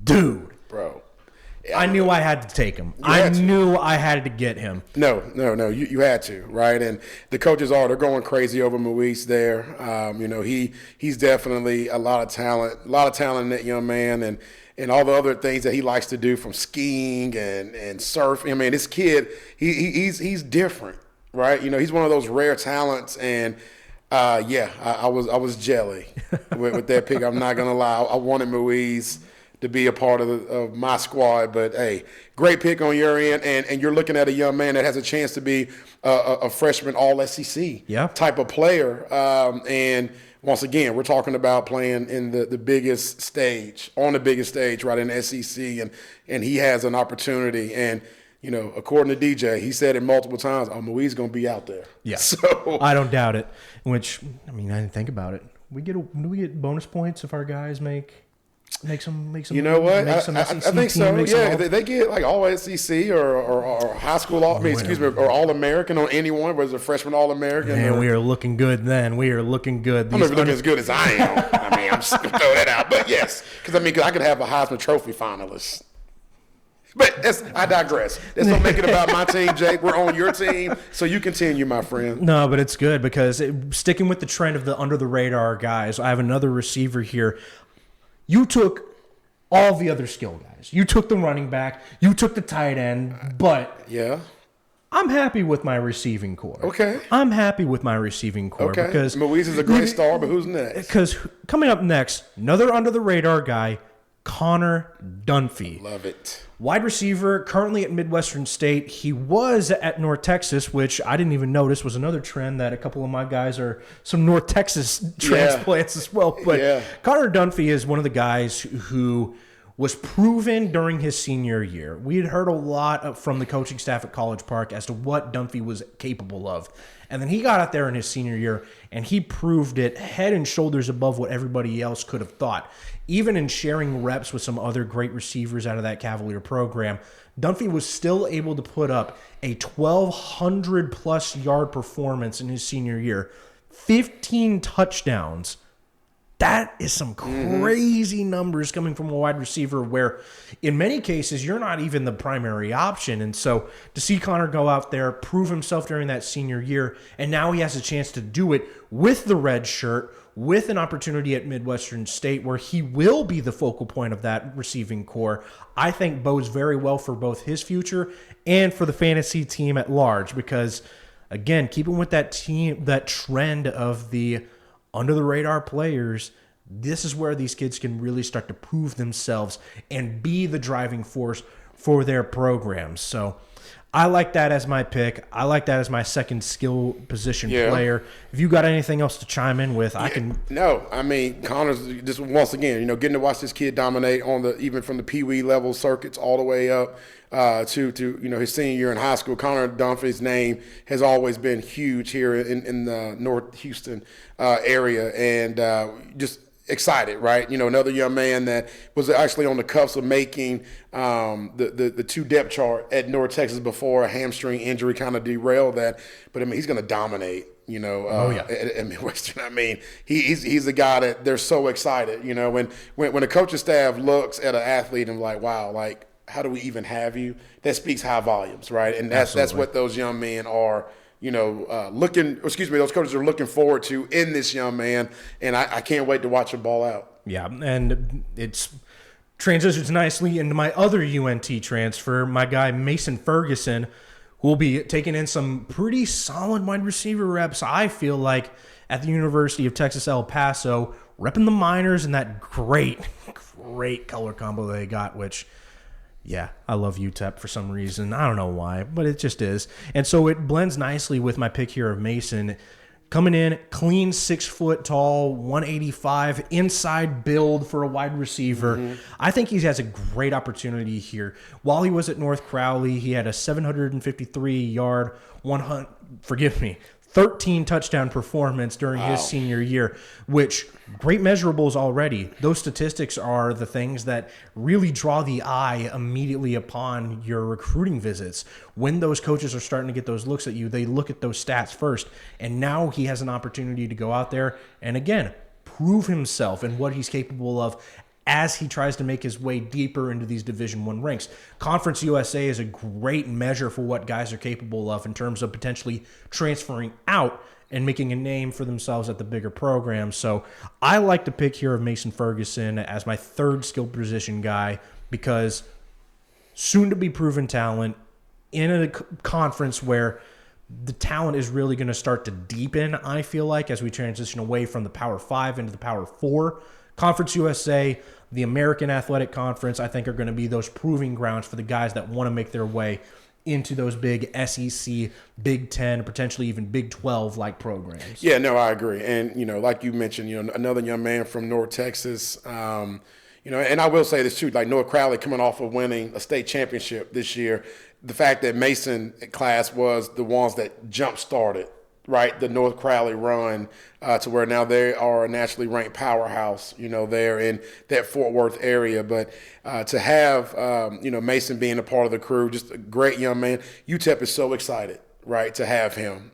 Dude. Bro. I knew I had to take him. I knew I had to get him. No. You had to, right? And the coaches they're going crazy over Moise there. He's definitely a lot of talent in that young man, and all the other things that he likes to do, from skiing and surf. I mean, this kid, he's different, right? He's one of those rare talents, and I was jelly with that pick. I'm not gonna lie. I wanted Moise to be a part of my squad, but hey, great pick on your end, and you're looking at a young man that has a chance to be a freshman All-SEC type of player. And once again, we're talking about playing in the biggest stage, on the biggest stage, right, in the SEC, and he has an opportunity. And according to DJ, he said it multiple times, Moise going to be out there. Yeah, so I don't doubt it. Which, I mean, I didn't think about it. Do we get bonus points if our guys make some. You know what? I think so. Yeah, they get like all SEC or high school. Or All American on anyone. Was a freshman All American. Man, we are looking good. Then we are looking good. I'm not looking as good as I am. I mean, I'm just gonna throw that out. But yes, because I could have a Heisman Trophy finalist. But I digress. Let's not make it about my team, Jake. We're on your team, so you continue, my friend. No, but it's good because sticking with the trend of the under the radar guys, I have another receiver here. You took all the other skill guys. You took the running back. You took the tight end. But yeah, I'm happy with my receiving core. Okay. I'm happy with my receiving core. Okay. Because Moise is a great star, but who's next? Because coming up next, another under the radar guy, Connor Dunphy. Love it. Wide receiver, currently at Midwestern State. He was at North Texas, which I didn't even notice was another trend that a couple of my guys are some North Texas transplants as well. But Connor Dunphy is one of the guys who was proven during his senior year. We had heard a lot from the coaching staff at College Park as to what Dunphy was capable of. And then he got out there in his senior year, and he proved it head and shoulders above what everybody else could have thought. Even in sharing reps with some other great receivers out of that Cavalier program, Dunphy was still able to put up a 1,200-plus yard performance in his senior year, 15 touchdowns. That is some crazy numbers coming from a wide receiver where in many cases you're not even the primary option. And so to see Connor go out there, prove himself during that senior year, and now he has a chance to do it with the red shirt, with an opportunity at Midwestern State where he will be the focal point of that receiving core, I think bodes very well for both his future and for the fantasy team at large. Because again, keeping with that trend of the under the radar players, this is where these kids can really start to prove themselves and be the driving force for their programs. So I like that as my pick. I like that as my second skill position player. If you got anything else to chime in with, I can. No, I mean, Connor's just once again, getting to watch this kid dominate even from the Pee Wee level circuits all the way up to his senior year in high school. Connor Dunphy's name has always been huge here in the North Houston area, and just excited, right? Another young man that was actually on the cuffs of making the two depth chart at North Texas before a hamstring injury kind of derailed that. But I mean, he's going to dominate. At Midwestern. I mean, he's the guy that they're so excited. When a coaching staff looks at an athlete and like, wow, like, how do we even have you? That speaks high volumes, right? And that's what those young men are. Those coaches are looking forward to in this young man, and I can't wait to watch him ball out. Yeah, and it's transitions nicely into my other UNT transfer, my guy Mason Ferguson, who will be taking in some pretty solid wide receiver reps, I feel like, at the University of Texas El Paso, repping the minors and that great color combo they got, which... yeah, I love UTEP for some reason. I don't know why, but it just is. And so it blends nicely with my pick here of Mason. Coming in, clean 6 foot tall, 185, inside build for a wide receiver. I think he has a great opportunity here. While he was at North Crowley, he had a 753-yard, 13 touchdown performance during his senior year, which great measurables already. Those statistics are the things that really draw the eye immediately upon your recruiting visits. When those coaches are starting to get those looks at you, they look at those stats first. And now he has an opportunity to go out there and, again, prove himself and what he's capable of as he tries to make his way deeper into these Division I ranks. Conference USA is a great measure for what guys are capable of in terms of potentially transferring out and making a name for themselves at the bigger program. So I like the pick here of Mason Ferguson as my third skill position guy because soon-to-be proven talent in a conference where the talent is really going to start to deepen, I feel like, as we transition away from the Power 5 into the Power 4. Conference USA, the American Athletic Conference, I think are going to be those proving grounds for the guys that want to make their way into those big SEC, Big 10, potentially even Big 12-like programs. Yeah, no, I agree. And, like you mentioned, another young man from North Texas, and I will say this too, like North Crowley coming off of winning a state championship this year, the fact that Mason class was the ones that jump-started, right, the North Crowley run to where now they are a nationally ranked powerhouse, there in that Fort Worth area. But to have, Mason being a part of the crew, just a great young man. UTEP is so excited, right, to have him.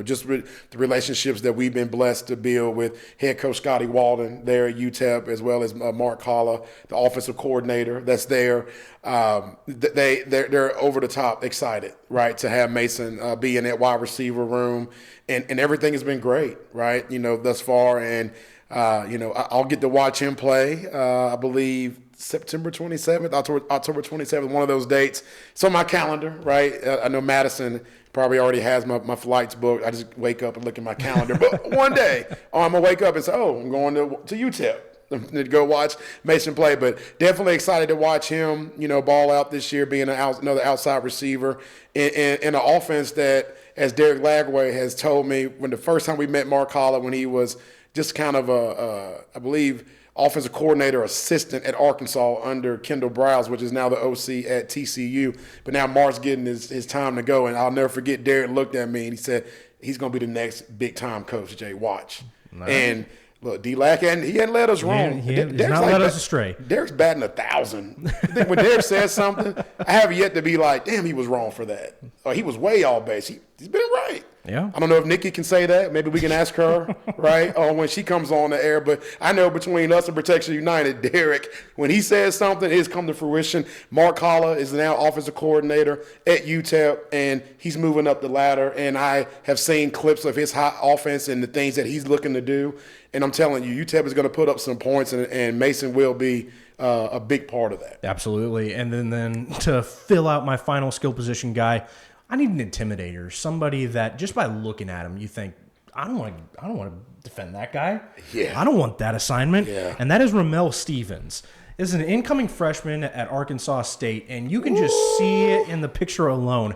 Just the relationships that we've been blessed to build with head coach Scotty Walden there at UTEP, as well as Mark Holla, the offensive coordinator that's there. They're over the top excited, right, to have Mason be in that wide receiver room, and everything has been great, right, thus far. And I'll get to watch him play. I believe September 27th, October 27th, one of those dates. It's on my calendar, right? I know Madison probably already has my flights booked. I just wake up and look at my calendar. But one day, I'm going to wake up and say, I'm going to UTEP to go watch Mason play. But definitely excited to watch him, ball out this year, being another outside receiver in an offense that, as Derek Lagway has told me, when the first time we met Mark Holla, when he was just kind of I believe, offensive coordinator assistant at Arkansas under Kendall Browse, which is now the OC at TCU. But now Mark's getting his time to go. And I'll never forget, Derek looked at me and he said, he's going to be the next big-time coach, Jay. Watch. Nice. And look, D-Lac, he hadn't led us wrong. He's not led us astray. Derek's batting 1,000. I think when Derek says something, I have yet to be like, damn, he was wrong for that. Or he was way all base. He's been right. Yeah. I don't know if Nikki can say that. Maybe we can ask her, right, when she comes on the air. But I know between us and Protection United, Derek, when he says something, it has come to fruition. Mark Holla is now offensive coordinator at UTEP, and he's moving up the ladder. And I have seen clips of his hot offense and the things that he's looking to do. And I'm telling you, UTEP is going to put up some points, and Mason will be a big part of that. Absolutely. And then to fill out my final skill position guy, I need an intimidator, somebody that just by looking at him, you think, I don't want to defend that guy. Yeah. I don't want that assignment. Yeah. And that is Ramel Stevens. Is an incoming freshman at Arkansas State, and you can just see it in the picture alone.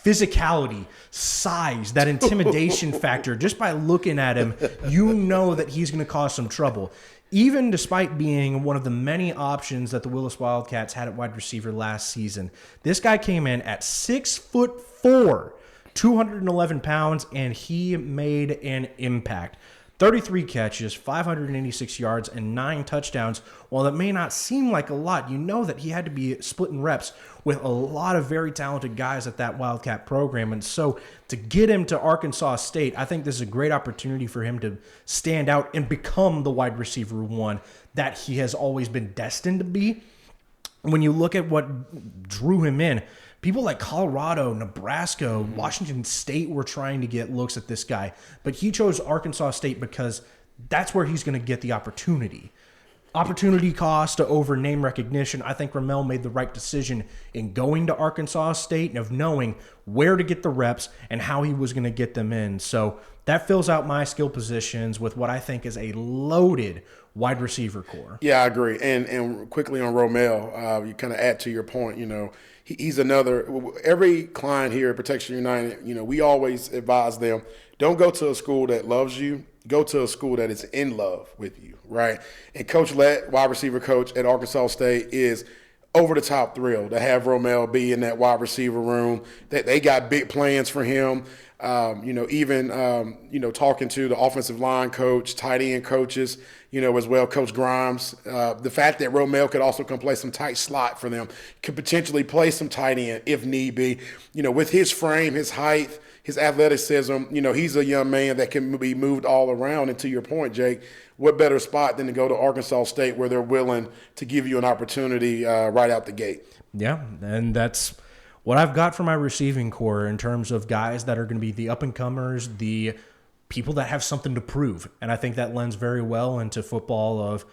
Physicality, size, that intimidation factor, just by looking at him, you know that he's going to cause some trouble. Even despite being one of the many options that the Willis Wildcats had at wide receiver last season, this guy came in at 6'4", 211 pounds, and he made an impact. 33 catches, 586 yards, and 9 touchdowns. While that may not seem like a lot, you know that he had to be splitting reps with a lot of very talented guys at that Wildcat program. And so to get him to Arkansas State, I think this is a great opportunity for him to stand out and become the wide receiver one that he has always been destined to be. When you look at what drew him in, people like Colorado, Nebraska, Washington State were trying to get looks at this guy, but he chose Arkansas State because that's where he's going to get the opportunity. Opportunity cost over name recognition. I think Ramel made the right decision in going to Arkansas State and of knowing where to get the reps and how he was going to get them in. So that fills out my skill positions with what I think is a loaded wide receiver core. Yeah, I agree. And quickly on Romel, you kind of add to your point, he's another – every client here at Protection United, we always advise them, don't go to a school that loves you. Go to a school that is in love with you, right? And Coach Lett, wide receiver coach at Arkansas State, is over-the-top thrilled to have Romel be in that wide receiver room. That they got big plans for him. Talking to the offensive line coach, tight end coaches, as well, Coach Grimes. The fact that Romel could also come play some tight slot for them, could potentially play some tight end if need be. With his frame, his height, his athleticism, he's a young man that can be moved all around. And to your point, Jake, what better spot than to go to Arkansas State where they're willing to give you an opportunity right out the gate? Yeah, and that's what I've got for my receiving core in terms of guys that are going to be the up-and-comers, the people that have something to prove. And I think that lends very well into football of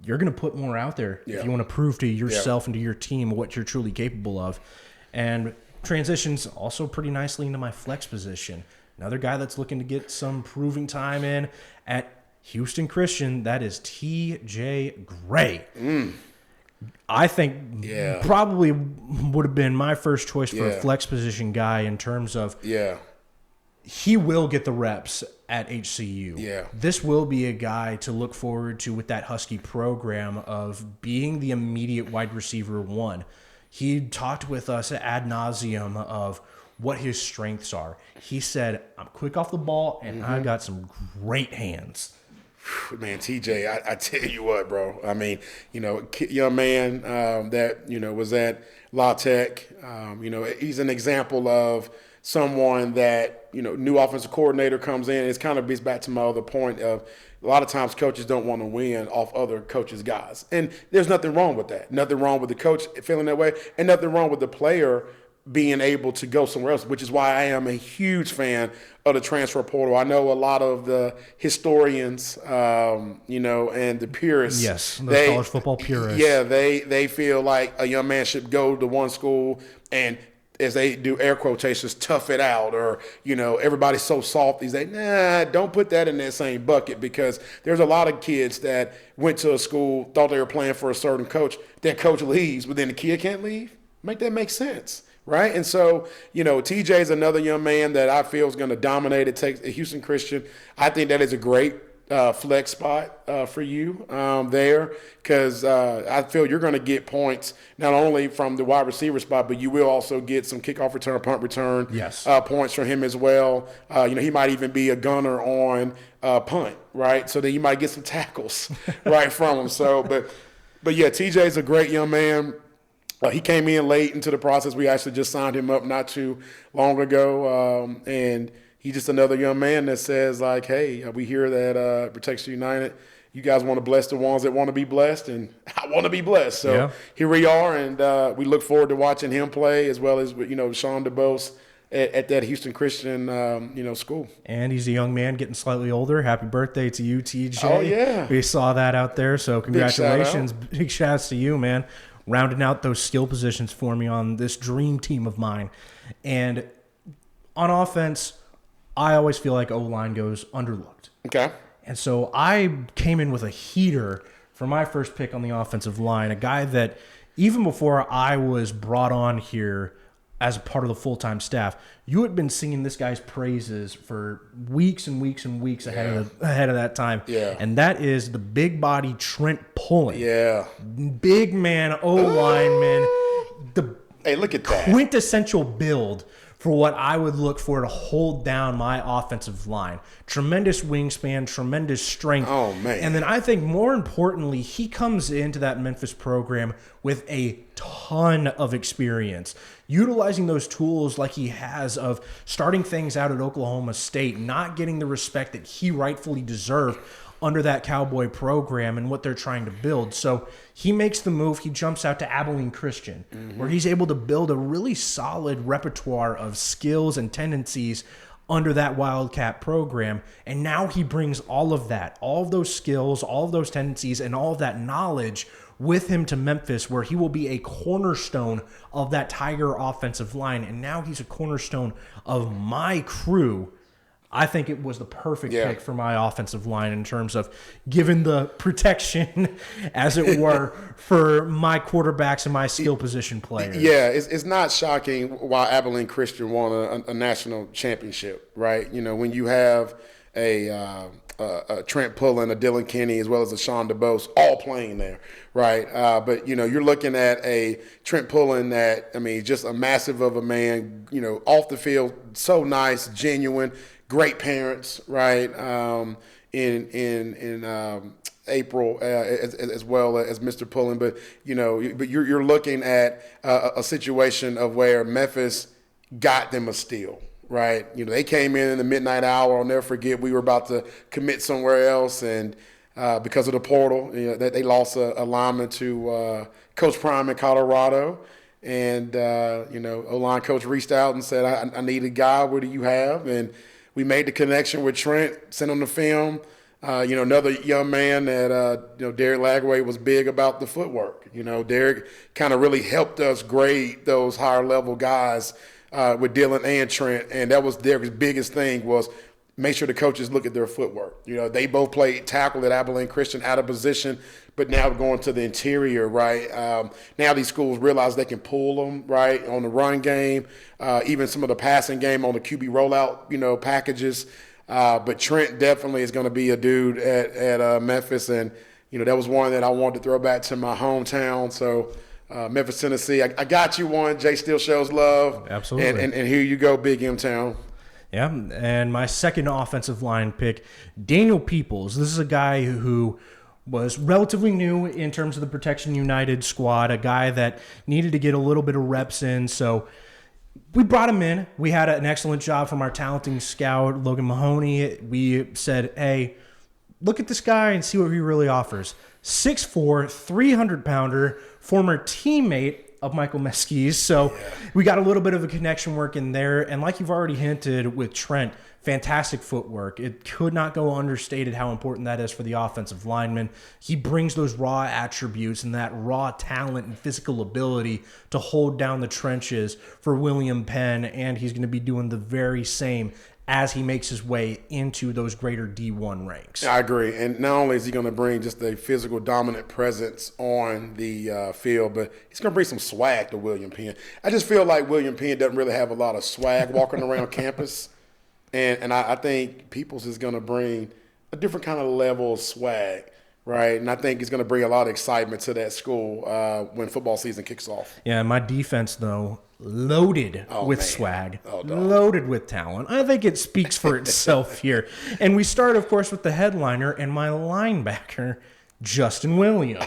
you're going to put more out there if you want to prove to yourself and to your team what you're truly capable of. And transitions also pretty nicely into my flex position. Another guy that's looking to get some proving time in at Houston Christian, that is TJ Gray. I think probably would have been my first choice for a flex position guy in terms of he will get the reps at HCU. Yeah. This will be a guy to look forward to with that Husky program of being the immediate wide receiver one. He talked with us ad nauseum of what his strengths are. He said, I'm quick off the ball, and I got some great hands. Man, TJ, I tell you what, bro. I mean, young man that, was at La Tech. He's an example of someone that, new offensive coordinator comes in. It kind of gets back to my other point of a lot of times coaches don't want to win off other coaches' guys. And there's nothing wrong with that. Nothing wrong with the coach feeling that way, and nothing wrong with the player being able to go somewhere else, which is why I am a huge fan of the transfer portal. I know a lot of the historians, and the purists. Yes, the college football purists. Yeah, they feel like a young man should go to one school and, as they do air quotations, tough it out, or, everybody's so soft these days. Nah, don't put that in that same bucket, because there's a lot of kids that went to a school, thought they were playing for a certain coach, that coach leaves, but then the kid can't leave. Make that make sense. Right? And so, TJ is another young man that I feel is going to dominate at Houston Christian. I think that is a great flex spot for you there, because I feel you're going to get points not only from the wide receiver spot, but you will also get some kickoff return, punt return points from him as well. He might even be a gunner on punt, right? So then you might get some tackles right from him. So, but yeah, TJ is a great young man. He came in late into the process. We actually just signed him up not too long ago, and he's just another young man that says, like, hey, we hear that Protection United, you guys want to bless the ones that want to be blessed, and I want to be blessed. So here we are, and we look forward to watching him play, as well as, Sean DeBose at that Houston Christian, school. And he's a young man getting slightly older. Happy birthday to you, TJ. Oh, yeah. We saw that out there, so congratulations. Big shout-outs to you, man. Rounding out those skill positions for me on this dream team of mine. And on offense, I always feel like O-line goes underlooked. Okay. And so I came in with a heater for my first pick on the offensive line, a guy that even before I was brought on here as a part of the full-time staff, you had been singing this guy's praises for weeks and weeks and weeks ahead of that time. Yeah. And that is the big body Trent Pullen. Yeah. Big man, O-lineman. Hey, look at that. Quintessential build for what I would look for to hold down my offensive line. Tremendous wingspan, tremendous strength. Oh, man. And then I think more importantly, he comes into that Memphis program with a ton of experience, utilizing those tools like he has of starting things out at Oklahoma State, not getting the respect that he rightfully deserved under that Cowboy program and what they're trying to build. So he makes the move. He jumps out to Abilene Christian, where he's able to build a really solid repertoire of skills and tendencies under that Wildcat program. And now he brings all of that, all of those skills, all of those tendencies, and all of that knowledge with him to Memphis, where he will be a cornerstone of that Tiger offensive line. And now he's a cornerstone of my crew I think it was the perfect pick for my offensive line in terms of giving the protection, as it were, for my quarterbacks and my skill position players. Yeah, it's not shocking why Abilene Christian won a national championship, right? You know, when you have a Trent Pullen, a Dylan Kenny, as well as a Sean DeBose, all playing there, right? But, you know, you're looking at a Trent Pullen that, I mean, just a massive of a man, you know, off the field, so nice, genuine, great parents, right? In April, as well as Mr. Pullen, but you're looking at a situation of where Memphis got them a steal, right? You know, they came in the midnight hour. I'll never forget. We were about to commit somewhere else, and because of the portal, you know, that they lost a lineman to Coach Prime in Colorado. And, O-line coach reached out and said, I need a guy. What do you have? And we made the connection with Trent, sent him the film. Another young man that, Derek Lagway was big about the footwork. You know, Derek kind of really helped us grade those higher level guys with Dylan and Trent. And that was Derek's biggest thing was make sure the coaches look at their footwork. You know, they both played tackle at Abilene Christian out of position, but now going to the interior, right? Now these schools realize they can pull them, right, on the run game, even some of the passing game on the QB rollout, packages. But Trent definitely is going to be a dude at Memphis, and that was one that I wanted to throw back to my hometown. So Memphis, Tennessee, I got you one. Jay still shows love. Absolutely. And here you go, Big M Town. Yeah, and my second offensive line pick, Daniel Peoples. This is a guy who was relatively new in terms of the Protection United squad, a guy that needed to get a little bit of reps in. So we brought him in. We had an excellent job from our talenting scout, Logan Mahoney. We said, hey, look at this guy and see what he really offers. 6'4", 300-pounder, former teammate of Michael Mesqui's. So we got a little bit of a connection work in there. And like you've already hinted with Trent, fantastic footwork. It could not go understated how important that is for the offensive lineman. He brings those raw attributes and that raw talent and physical ability to hold down the trenches for William Penn, and he's going to be doing the very same as he makes his way into those greater D1 ranks. I agree. And not only is he going to bring just a physical dominant presence on the field, but he's going to bring some swag to William Penn. I just feel like William Penn doesn't really have a lot of swag walking around campus. And I think Peoples is going to bring a different kind of level of swag, right? And I think he's going to bring a lot of excitement to that school when football season kicks off. Yeah, my defense, though, loaded with swag, loaded with talent. I think it speaks for itself here. And we start, of course, with the headliner and my linebacker, Justin Williams.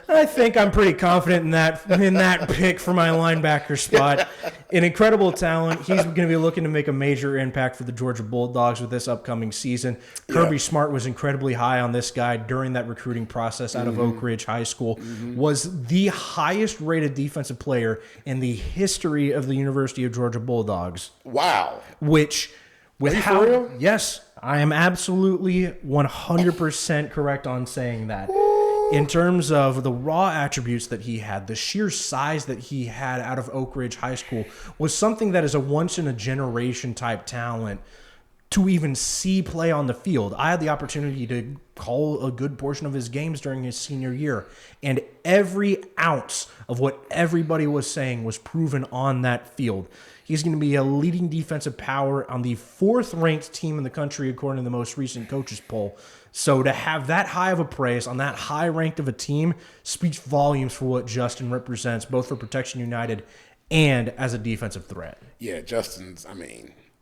I think I'm pretty confident in that pick for my linebacker spot. An incredible talent. He's going to be looking to make a major impact for the Georgia Bulldogs with this upcoming season. Kirby Smart was incredibly high on this guy during that recruiting process out of Oak Ridge High School. Was the highest rated defensive player in the history of the University of Georgia Bulldogs. Wow. Which, with how? For real? Yes, I am absolutely 100% correct on saying that. In terms of the raw attributes that he had, the sheer size that he had out of Oak Ridge High School was something that is a once-in-a-generation type talent to even see play on the field. I had the opportunity to call a good portion of his games during his senior year, and every ounce of what everybody was saying was proven on that field. He's going to be a leading defensive power on the 4th-ranked team in the country, according to the most recent coaches poll. So to have that high of a praise on that high ranked of a team speaks volumes for what Justin represents, both for Protection United and as a defensive threat. Yeah, Justin's,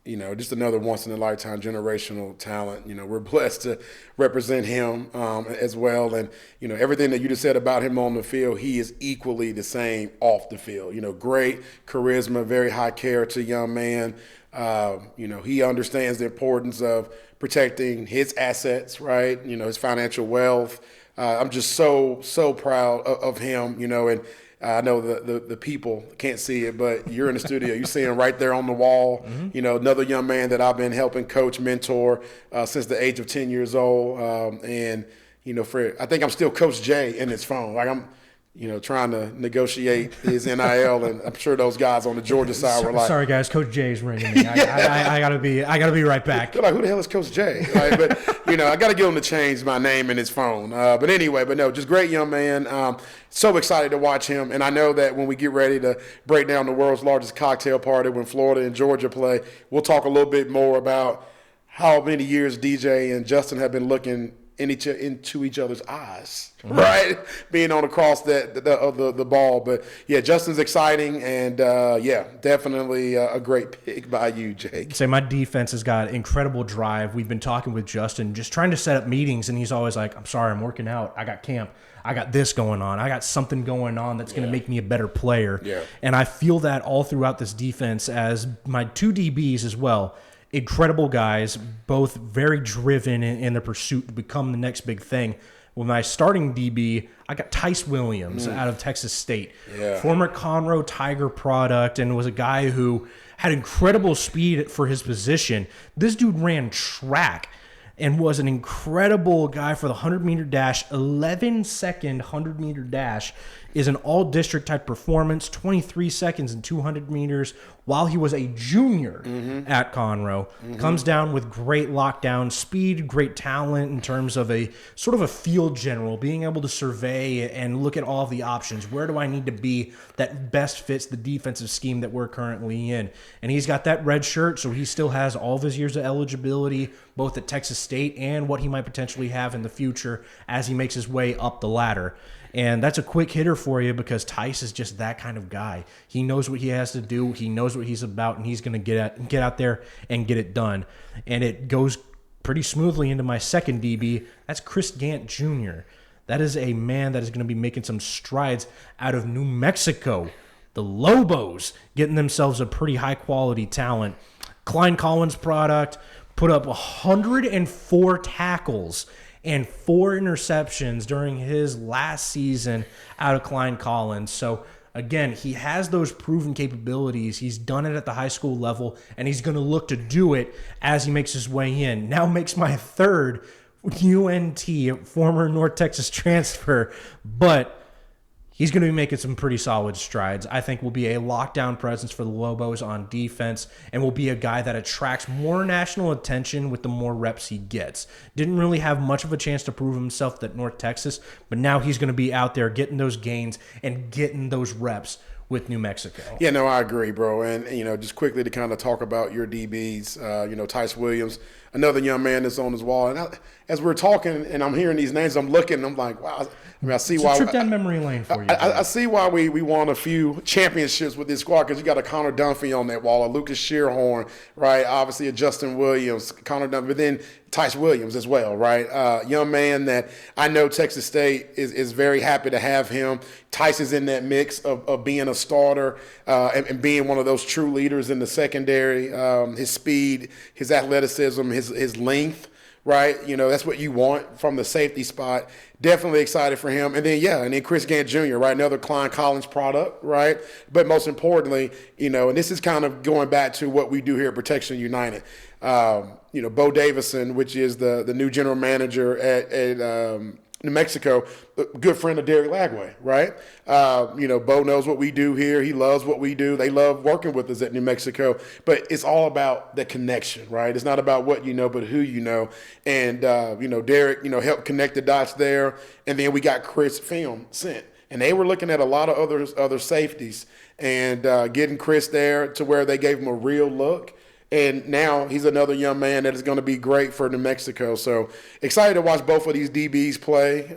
just another once-in-a-lifetime generational talent. We're blessed to represent him as well. And, everything that you just said about him on the field, he is equally the same off the field. Great charisma, very high character young man. He understands the importance of protecting his assets, right? His financial wealth. I'm just so proud of him, and I know the people can't see it, but you're in the studio. You see him right there on the wall. Another young man that I've been helping coach, mentor since the age of 10 years old. I think I'm still Coach J in his phone. Like I'm trying to negotiate his NIL, and I'm sure those guys on the Georgia side were like, "Sorry guys, Coach Jay's ringing me. I gotta be right back." They're like, "Who the hell is Coach Jay?" Right? But I got to get him to change my name in his phone. But anyway, just great young man. So excited to watch him, and I know that when we get ready to break down the world's largest cocktail party when Florida and Georgia play, we'll talk a little bit more about how many years DJ and Justin have been looking into each other's eyes, right? Being on across the ball. But yeah, Justin's exciting, and definitely a great pick by you, Jake. Say my defense has got incredible drive. We've been talking with Justin, just trying to set up meetings, and he's always like, "I'm sorry, I'm working out. I got camp. I got this going on. I got something going on that's going to make me a better player." Yeah. And I feel that all throughout this defense as my two DBs as well. Incredible guys, both very driven in the pursuit to become the next big thing. With my starting DB, I got Tice Williams out of Texas State, former Conroe Tiger product, and was a guy who had incredible speed for his position. This dude ran track and was an incredible guy for the 100-meter dash. 11-second 100-meter dash is an all-district type performance, 23 seconds in 200 meters while he was a junior at Conroe. Comes down with great lockdown speed, great talent in terms of a sort of a field general, being able to survey and look at all of the options. Where do I need to be that best fits the defensive scheme that we're currently in? And he's got that red shirt, so he still has all of his years of eligibility, both at Texas State and what he might potentially have in the future as he makes his way up the ladder. And that's a quick hitter for you because Tice is just that kind of guy. He knows what he has to do. He knows what he's about, and he's going to get out there and get it done. And it goes pretty smoothly into my second DB. That's Chris Gant Jr. That is a man that is going to be making some strides out of New Mexico. The Lobos getting themselves a pretty high-quality talent. Klein Collins product, put up 104 tackles and 4 interceptions during his last season out of Klein Collins. So, again, he has those proven capabilities. He's done it at the high school level, and he's going to look to do it as he makes his way in. Now makes my third UNT, former North Texas transfer, but he's going to be making some pretty solid strides. I think will be a lockdown presence for the Lobos on defense and will be a guy that attracts more national attention with the more reps he gets. Didn't really have much of a chance to prove himself at North Texas, but now he's going to be out there getting those gains and getting those reps with New Mexico. Yeah, no, I agree, bro. And, just quickly to kind of talk about your DBs, Tice Williams, another young man that's on his wall. And as we're talking and I'm hearing these names, I'm looking and I'm like, wow. I see why. Trip down memory lane for you. I see why we won a few championships with this squad because you got a Connor Dunphy on that wall, a Lucas Shearhorn, right? Obviously a Justin Williams, Connor Dunphy, but then Tice Williams as well, right? Young man that I know Texas State is very happy to have him. Tice is in that mix of being a starter and being one of those true leaders in the secondary. His speed, his athleticism, his length. Right, that's what you want from the safety spot. Definitely excited for him. And then Chris Gant Jr., right, another Klein Collins product, right? But most importantly, and this is kind of going back to what we do here at Protection United. Bo Davison, which is the new general manager at New Mexico, a good friend of DJ Lagway, right? Bo knows what we do here. He loves what we do. They love working with us at New Mexico. But it's all about the connection, right? It's not about what you know, but who you know. And, Derek, helped connect the dots there. And then we got Chris film sent. And they were looking at a lot of other safeties and getting Chris there to where they gave him a real look. And now he's another young man that is going to be great for New Mexico. So excited to watch both of these DBs play.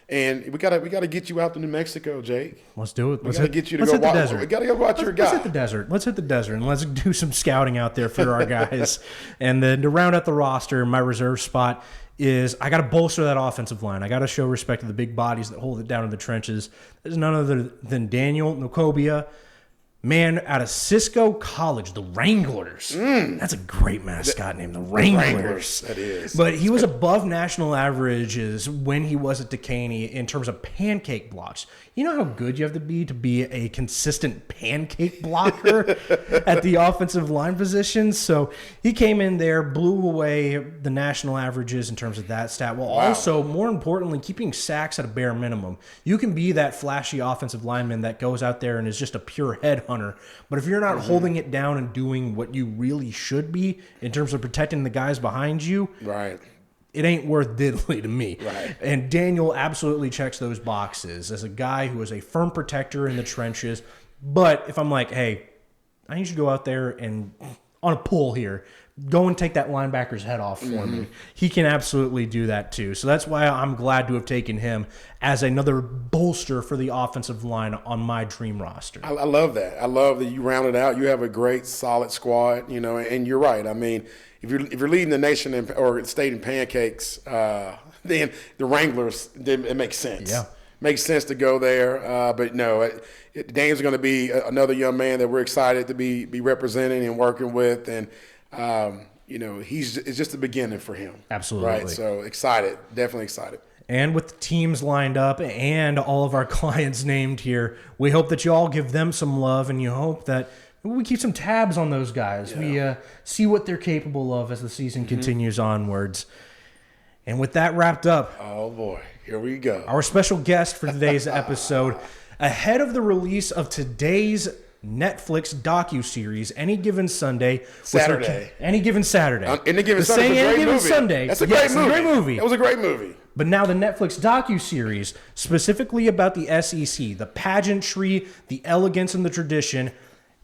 And we gotta get you out to New Mexico, Jake. Let's do it. We gotta get you to go watch. We gotta go watch your guy. Let's hit the desert. Let's hit the desert and let's do some scouting out there for our guys. And then to round out the roster, my reserve spot is I got to bolster that offensive line. I got to show respect to the big bodies that hold it down in the trenches. There's none other than Daniel Nokobia, man out of Cisco College, the Wranglers. That's a great mascot name, the Wranglers. That is. But he was above national averages when he was at Duquesne in terms of pancake blocks. You know how good you have to be a consistent pancake blocker at the offensive line position? So he came in there, blew away the national averages in terms of that stat, while also, more importantly, keeping sacks at a bare minimum. You can be that flashy offensive lineman that goes out there and is just a pure headhunter, but if you're not holding it down and doing what you really should be in terms of protecting the guys behind you, right, it ain't worth diddly to me. Right. And Daniel absolutely checks those boxes as a guy who is a firm protector in the trenches. But if I'm like, hey, I need you to go out there and on a pull here, go and take that linebacker's head off for me. He can absolutely do that too. So that's why I'm glad to have taken him as another bolster for the offensive line on my dream roster. I love that. I love that you rounded out. You have a great, solid squad, and you're right. I mean, if you're leading the nation or state in pancakes, then the Wranglers, it makes sense. Yeah. Makes sense to go there. But no, Daniel's going to be another young man that we're excited to be representing and working with. And, it's just the beginning for him. Absolutely. Right. So excited, definitely excited. And with the teams lined up and all of our clients named here, we hope that you all give them some love, and you hope that we keep some tabs on those guys. Yeah. We see what they're capable of as the season continues onwards. And with that wrapped up, oh boy, here we go. Our special guest for today's episode, ahead of the release of today's Netflix docuseries, Any Given Sunday. Saturday. Any Given Saturday. Any Given Sunday. Any Given Sunday. That's a great movie. Great movie. That was a great movie. But now the Netflix docuseries, specifically about the SEC, the pageantry, the elegance, and the tradition,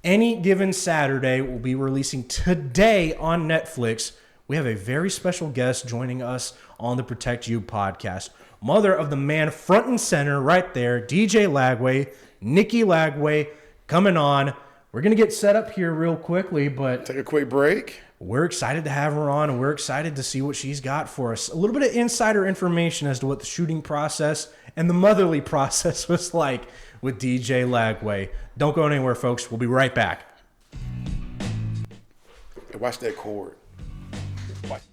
Any Given Saturday will be releasing today on Netflix. We have a very special guest joining us on the Protect You podcast. Mother of the man front and center right there, DJ Lagway, Nikki Lagway, coming on. We're going to get set up here real quickly, but take a quick break. We're excited to have her on, and we're excited to see what she's got for us. A little bit of insider information as to what the shooting process and the motherly process was like with DJ Lagway. Don't go anywhere, folks. We'll be right back. Hey, watch that cord. Watch.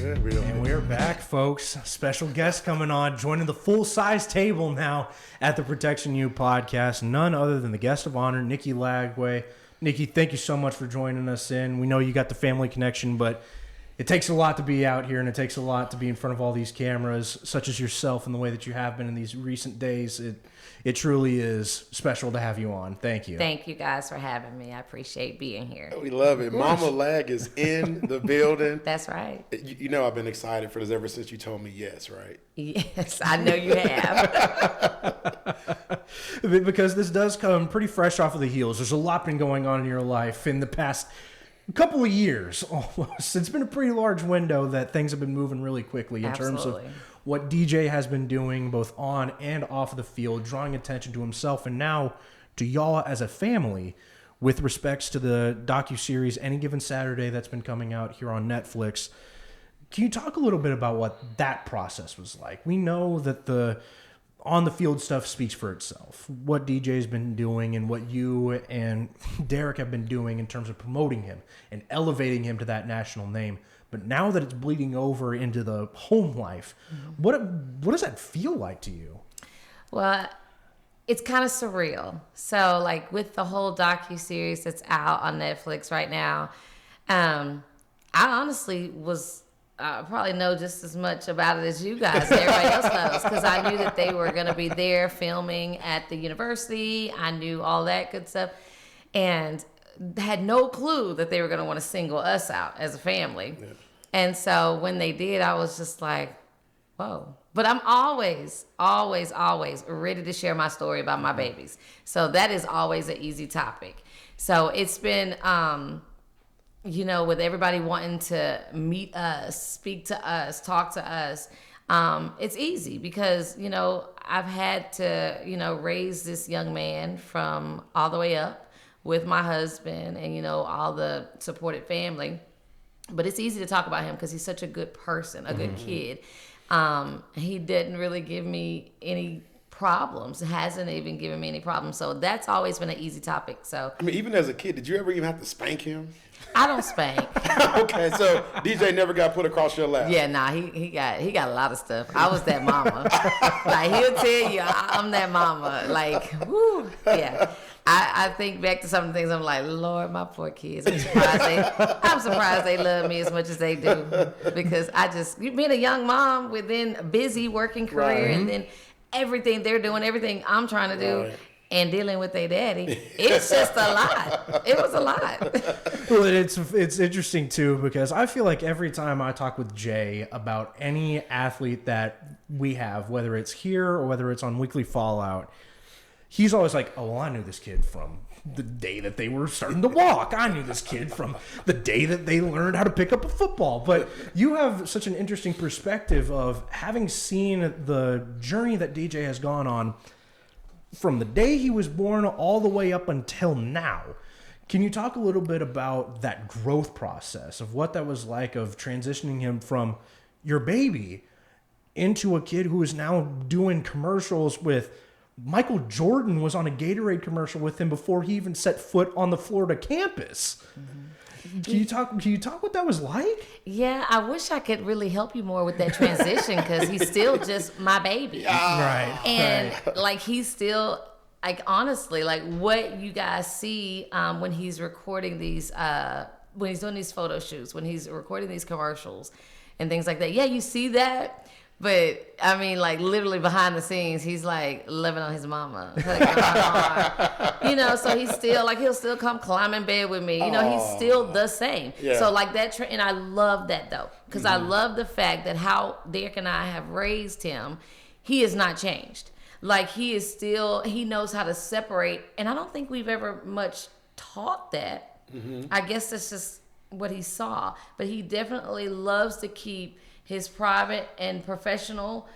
good. And we're back, folks. Special guest coming on, joining the full-size table now at the Protection U podcast. None other than the guest of honor, Nikki Lagway. Nikki, thank you so much for joining us in. We know you got the family connection, but it takes a lot to be out here, and it takes a lot to be in front of all these cameras, such as yourself and the way that you have been in these recent days. It truly is special to have you on. Thank you. Thank you guys for having me. I appreciate being here. We love it. Mama Lag is in the building. That's right. You know I've been excited for this ever since you told me yes, right? Yes, I know you have. Because this does come pretty fresh off of the heels. There's a lot been going on in your life in the past couple of years almost. It's been a pretty large window that things have been moving really quickly in terms of what DJ has been doing both on and off of the field, drawing attention to himself and now to y'all as a family with respects to the docuseries Any Given Saturday that's been coming out here on Netflix. Can you talk a little bit about what that process was like? We know that the on-the-field stuff speaks for itself. What DJ's been doing and what you and Derek have been doing in terms of promoting him and elevating him to that national name. But now that it's bleeding over into the home life, what does that feel like to you? Well, it's kind of surreal. So, like, with the whole docuseries that's out on Netflix right now, I honestly was probably know just as much about it as you guys and everybody else knows, because I knew that they were going to be there filming at the university. I knew all that good stuff, and had no clue that they were going to want to single us out as a family. Yeah. And so when they did, I was just like, whoa. But I'm always, always, always ready to share my story about my babies. So that is always an easy topic. So it's been, with everybody wanting to meet us, speak to us, talk to us, it's easy because, I've had to, raise this young man from all the way up with my husband and, all the supported family. But it's easy to talk about him because he's such a good person, a good kid. He didn't really give me any problems, hasn't even given me any problems. So that's always been an easy topic. So I mean, even as a kid, did you ever even have to spank him? I don't spank. Okay, so DJ never got put across your lap. Yeah, nah, he got a lot of stuff. I was that mama. Like, he'll tell you, I'm that mama. Like, whoo, yeah. I think back to some of the things, I'm like, Lord, my poor kids. I'm surprised they love me as much as they do, because being a young mom within a busy working career, and then everything they're doing, everything I'm trying to do. And dealing with their daddy, it's just a lot. It was a lot. Well, it's interesting too, because I feel like every time I talk with Jay about any athlete that we have, whether it's here or whether it's on Weekly Fallout, he's always like, "Oh, well, I knew this kid from the day that they were starting to walk. I knew this kid from the day that they learned how to pick up a football." But you have such an interesting perspective of having seen the journey that DJ has gone on from the day he was born all the way up until now. Can you talk a little bit about that growth process of what that was like, of transitioning him from your baby into a kid who is now doing commercials with Michael Jordan, was on a Gatorade commercial with him before he even set foot on the Florida campus? Can you talk what that was like? Yeah, I wish I could really help you more with that transition, because he's still just my baby. Right. And like, he's still, like, honestly, like what you guys see when he's recording these, when he's doing these photo shoots, when he's recording these commercials and things like that. Yeah, you see that. But I mean, like, literally behind the scenes, he's like living on his mama. So he's still like, he'll still come climb in bed with me. He's still the same. Yeah. So like that, and I love that though, because I love the fact that how Derek and I have raised him, he has not changed. Like, he is still, he knows how to separate, and I don't think we've ever much taught that. I guess that's just what he saw, but he definitely loves to keep his private and professional,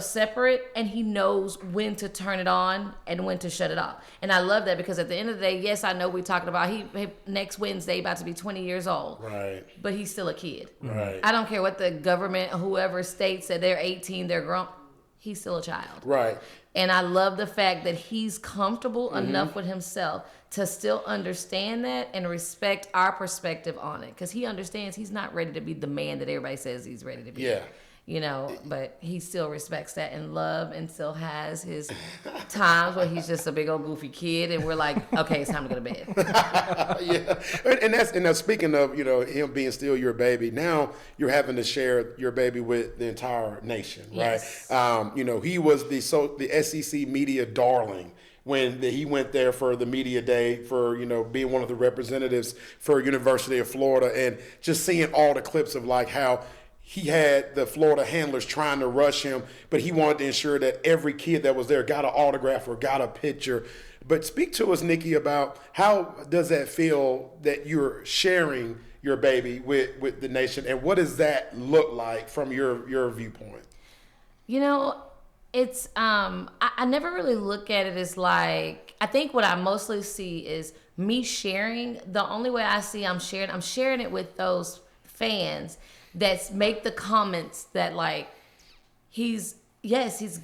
separate, and he knows when to turn it on and when to shut it off. And I love that, because at the end of the day, yes, I know we're talking about he next Wednesday about to be 20 years old. Right. But he's still a kid. Right. I don't care what the government, whoever states that they're 18, they're grown. he's still a child. Right. And I love the fact that he's comfortable enough with himself to still understand that and respect our perspective on it. Because he understands he's not ready to be the man that everybody says he's ready to be. Yeah. You know, but he still respects that and love and still has his times where he's just a big old goofy kid and we're like, okay, it's time to go to bed. Yeah. And that's speaking of, you know, him being still your baby, now you're having to share your baby with the entire nation, right? Yes. You know, he was the SEC media darling when he went there for the media day for, you know, being one of the representatives for University of Florida, and just seeing all the clips of like how he had the Florida handlers trying to rush him, but he wanted to ensure that every kid that was there got an autograph or got a picture. But speak to us, Nikki, about how does that feel that you're sharing your baby with the nation, and what does that look like from your viewpoint? You know, it's I never really look at it as like, I think what I mostly see is me sharing. The only way I see I'm sharing it with those fans that make the comments that like he's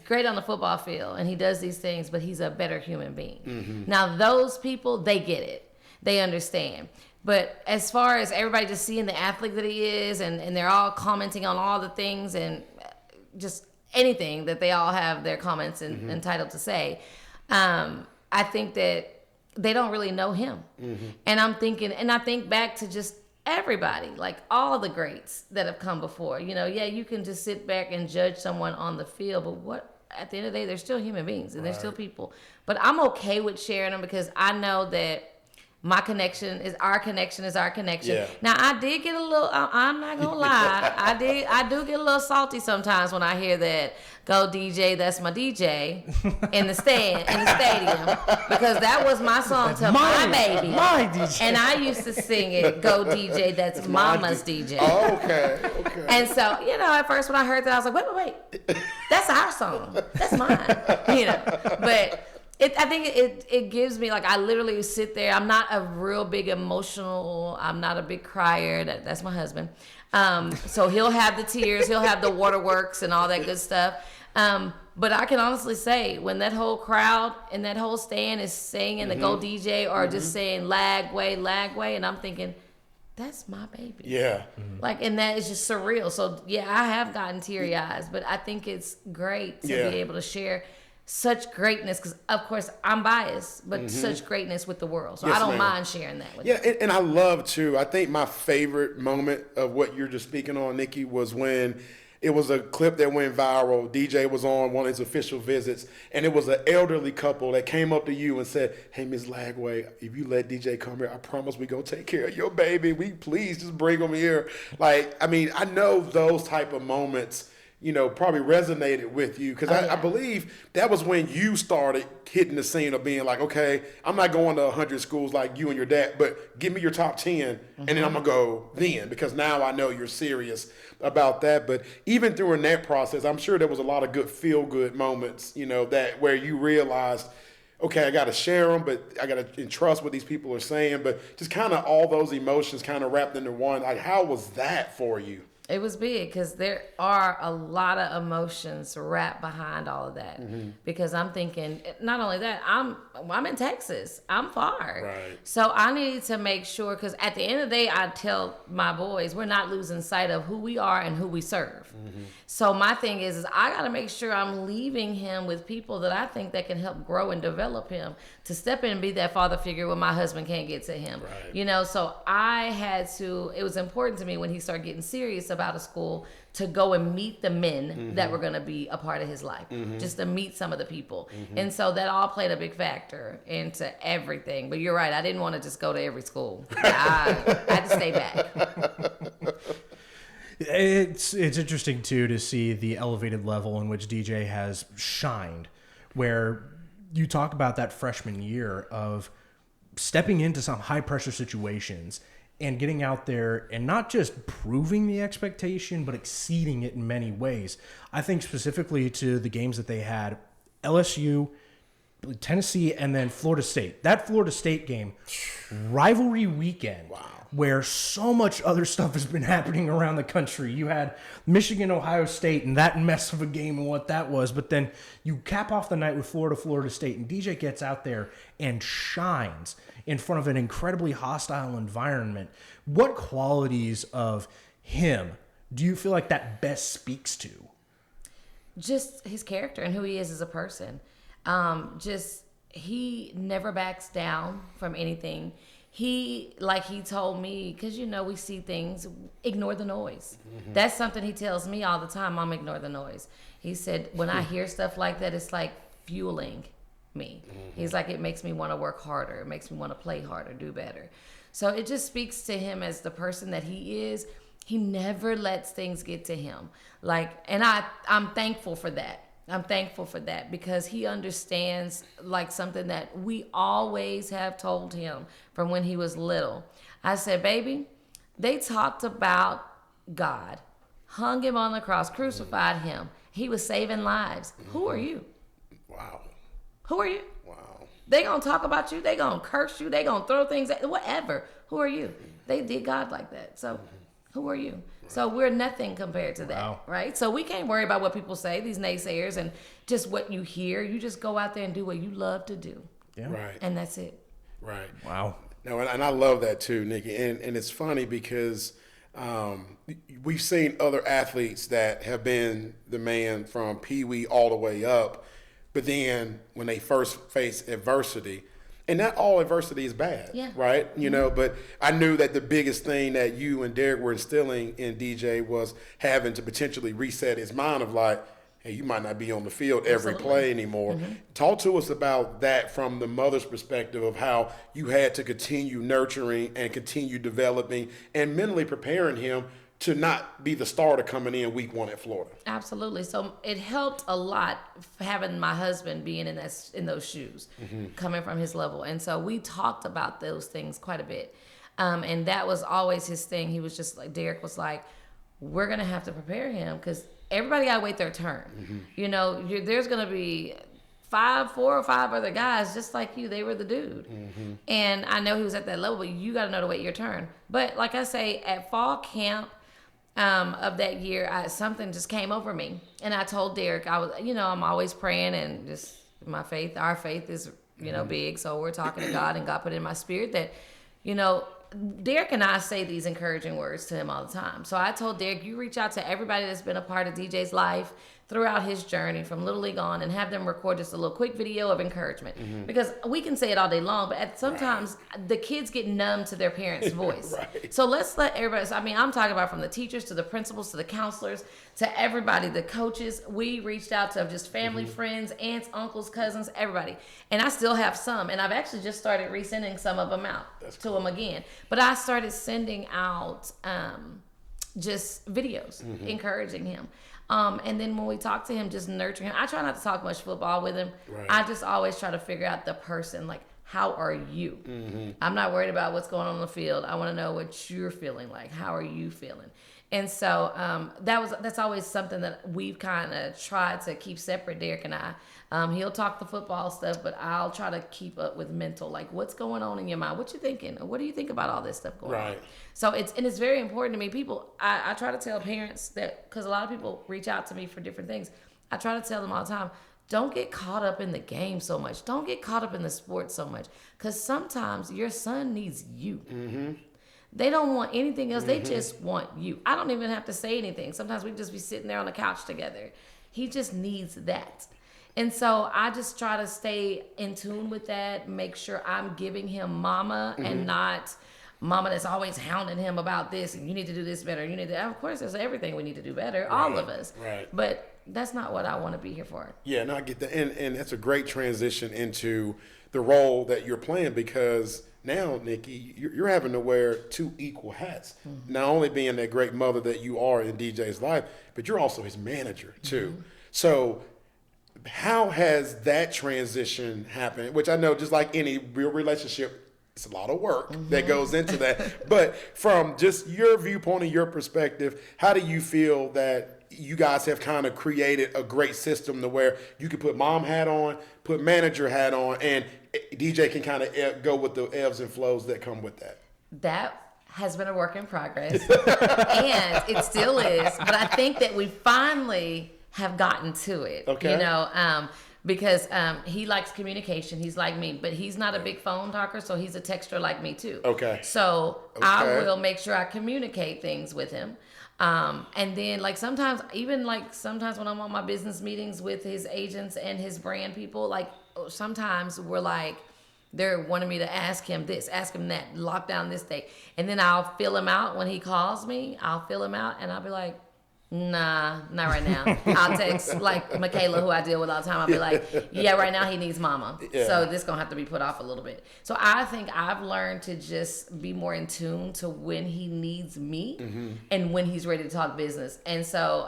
great on the football field and he does these things, but he's a better human being. Now those people, they get it, they understand. But as far as everybody just seeing the athlete that he is, and they're all commenting on all the things and just anything that they all have their comments entitled to say, I think that they don't really know him. And I'm thinking, and I think back to just everybody, like all the greats that have come before. You know, yeah, you can just sit back and judge someone on the field, but what, at the end of the day, they're still human beings and they're still people. But I'm okay with sharing them because I know that our connection is our connection. Yeah. Now I did get a little, I'm not gonna lie, I do get a little salty sometimes when I hear that "Go DJ, that's my DJ" in the stadium, because that was my song to my baby. My DJ. And I used to sing it, "Go DJ, that's mama's DJ." Oh, okay. And so, you know, at first when I heard that, I was like, wait, that's our song. That's mine. You know, but I think it gives me, like, I literally sit there. I'm not a real big emotional, I'm not a big crier. That's my husband. So he'll have the tears, he'll have the waterworks and all that good stuff. But I can honestly say, when that whole crowd and that whole stand is singing the "Go DJ" or just saying Lagway, and I'm thinking, that's my baby. Yeah. Like, and that is just surreal. So yeah, I have gotten teary eyes, but I think it's great to be able to share such greatness, because of course I'm biased, but such greatness with the world. So I don't mind sharing that with you. Yeah, and I love too. I think my favorite moment of what you're just speaking on, Nikki, was when it was a clip that went viral. DJ was on one of his official visits, and it was an elderly couple that came up to you and said, "Hey, Ms. Lagway, if you let DJ come here, I promise we gonna take care of your baby. We please just bring him here." Like, I mean, I know those type of moments, you know, probably resonated with you, because I believe that was when you started hitting the scene of being like, okay, I'm not going to 100 schools like you and your dad, but give me your top 10, and then I'm going to go then, because now I know you're serious about that. But even during that process, I'm sure there was a lot of good feel-good moments, you know, that where you realized, okay, I got to share them, but I got to entrust what these people are saying. But just kind of all those emotions kind of wrapped into one. Like, how was that for you? It was big, because there are a lot of emotions wrapped behind all of that. Because I'm thinking, not only that, I'm in Texas. I'm far. Right. So I need to make sure, because at the end of the day, I tell my boys, we're not losing sight of who we are and who we serve. So my thing is I got to make sure I'm leaving him with people that I think that can help grow and develop him to step in and be that father figure when my husband can't get to him. Right. You know, so I had to, it was important to me when he started getting serious about a school to go and meet the men that were going to be a part of his life, just to meet some of the people. And so that all played a big factor into everything. But you're right, I didn't want to just go to every school. I had to stay back. It's interesting too to see the elevated level in which DJ has shined, where you talk about that freshman year of stepping into some high pressure situations and getting out there and not just proving the expectation, but exceeding it in many ways. I think specifically to the games that they had, LSU, Tennessee and then Florida State. That Florida State game, rivalry weekend. Wow. Where so much other stuff has been happening around the country. You had Michigan, Ohio State, and that mess of a game and what that was. But then you cap off the night with Florida State, and DJ gets out there and shines in front of an incredibly hostile environment. What qualities of him do you feel like that best speaks to? Just his character and who he is as a person. He never backs down from anything. He told me, because, we see things, ignore the noise. Mm-hmm. That's something he tells me all the time. Mom, ignore the noise. He said, when I hear stuff like that, it's like fueling me. Mm-hmm. He's like, it makes me want to work harder. It makes me want to play harder, do better. So it just speaks to him as the person that he is. He never lets things get to him. And I'm thankful for that. I'm thankful for that because he understands something that we always have told him from when he was little. I said, baby, they talked about God, hung him on the cross, crucified him. He was saving lives. Who are you? Wow. Who are you? Wow. They gonna talk about you. They gonna curse you. They gonna throw things at whatever. Who are you? They did God like that. So who are you? So we're nothing compared to that, wow. Right? So we can't worry about what people say, these naysayers, and just what you hear. You just go out there and do what you love to do. Yeah. Right. And that's it. Right. Wow. No, and I love that too, Nikki. And it's funny because we've seen other athletes that have been the man from Pee-wee all the way up, but then when they first face adversity, and not all adversity is bad, yeah. Right? But I knew that the biggest thing that you and Derek were instilling in DJ was having to potentially reset his mind of hey, you might not be on the field every Absolutely. play anymore. Mm-hmm. Talk to us about that from the mother's perspective of how you had to continue nurturing and continue developing and mentally preparing him to not be the starter coming in week 1 at Florida. Absolutely. So it helped a lot having my husband being in those shoes, coming from his level. And so we talked about those things quite a bit. And that was always his thing. He was just Derek was like, we're going to have to prepare him because everybody got to wait their turn. Mm-hmm. There's going to be 4 or 5 other guys just like you. They were the dude. Mm-hmm. And I know he was at that level, but you got to know to wait your turn. But like I say, at fall camp, of that year, something just came over me, and I told Derek, I'm always praying, and just our faith is, big. So we're talking to God, and God put in my spirit that, Derek and I say these encouraging words to him all the time. So I told Derek, you reach out to everybody that's been a part of DJ's life throughout his journey from Little League on and have them record just a little quick video of encouragement. Mm-hmm. Because we can say it all day long, but sometimes the kids get numb to their parents' voice. Right. So let's let everybody, I'm talking about from the teachers to the principals to the counselors to everybody, the coaches. We reached out to just family, friends, aunts, uncles, cousins, everybody. And I still have some, and I've actually just started resending some of them out to them again. But I started sending out just videos encouraging him. And then when we talk to him, just nurturing him. I try not to talk much football with him. Right. I just always try to figure out the person, how are you? Mm-hmm. I'm not worried about what's going on the field. I want to know what you're feeling like. How are you feeling? And so that's always something that we've kind of tried to keep separate, Derek and I. He'll talk the football stuff, but I'll try to keep up with mental, what's going on in your mind? What you thinking? What do you think about all this stuff going on? So it's very important to me. People, I try to tell parents that, because a lot of people reach out to me for different things. I try to tell them all the time, don't get caught up in the game so much. Don't get caught up in the sport so much, because sometimes your son needs you. Mm-hmm. They don't want anything else. They just want you. I don't even have to say anything. Sometimes we just be sitting there on the couch together. He just needs that. And so I just try to stay in tune with that, make sure I'm giving him mama and not mama that's always hounding him about this and you need to do this better. You need to, of course, there's everything we need to do better, all of us. Right. But that's not what I want to be here for. Yeah, no, I get that. And that's a great transition into the role that you're playing, because now, Nikki, you're having to wear 2 equal hats. Mm-hmm. Not only being that great mother that you are in DJ's life, but you're also his manager too. Mm-hmm. So how has that transition happened? Which I know, just like any real relationship, it's a lot of work that goes into that. But from just your viewpoint and your perspective, how do you feel that you guys have kind of created a great system to where you can put mom hat on, put manager hat on, and DJ can kind of go with the ebbs and flows that come with that. That has been a work in progress, and it still is. But I think that we finally have gotten to it. Okay. You know, because he likes communication. He's like me, but he's not a big phone talker, so he's a texter like me too. Okay. So I will make sure I communicate things with him. And then like sometimes when I'm on my business meetings with his agents and his brand people, like sometimes we're like, they're wanting me to ask him this, ask him that, lock down this day. And then I'll fill him out when he calls me. I'll fill him out and I'll be like, nah, not right now. I'll text like Michaela, who I deal with all the time. I'll be like, yeah, right now he needs mama. Yeah. So this going to have to be put off a little bit. So I think I've learned to just be more in tune to when he needs me and when he's ready to talk business. And so,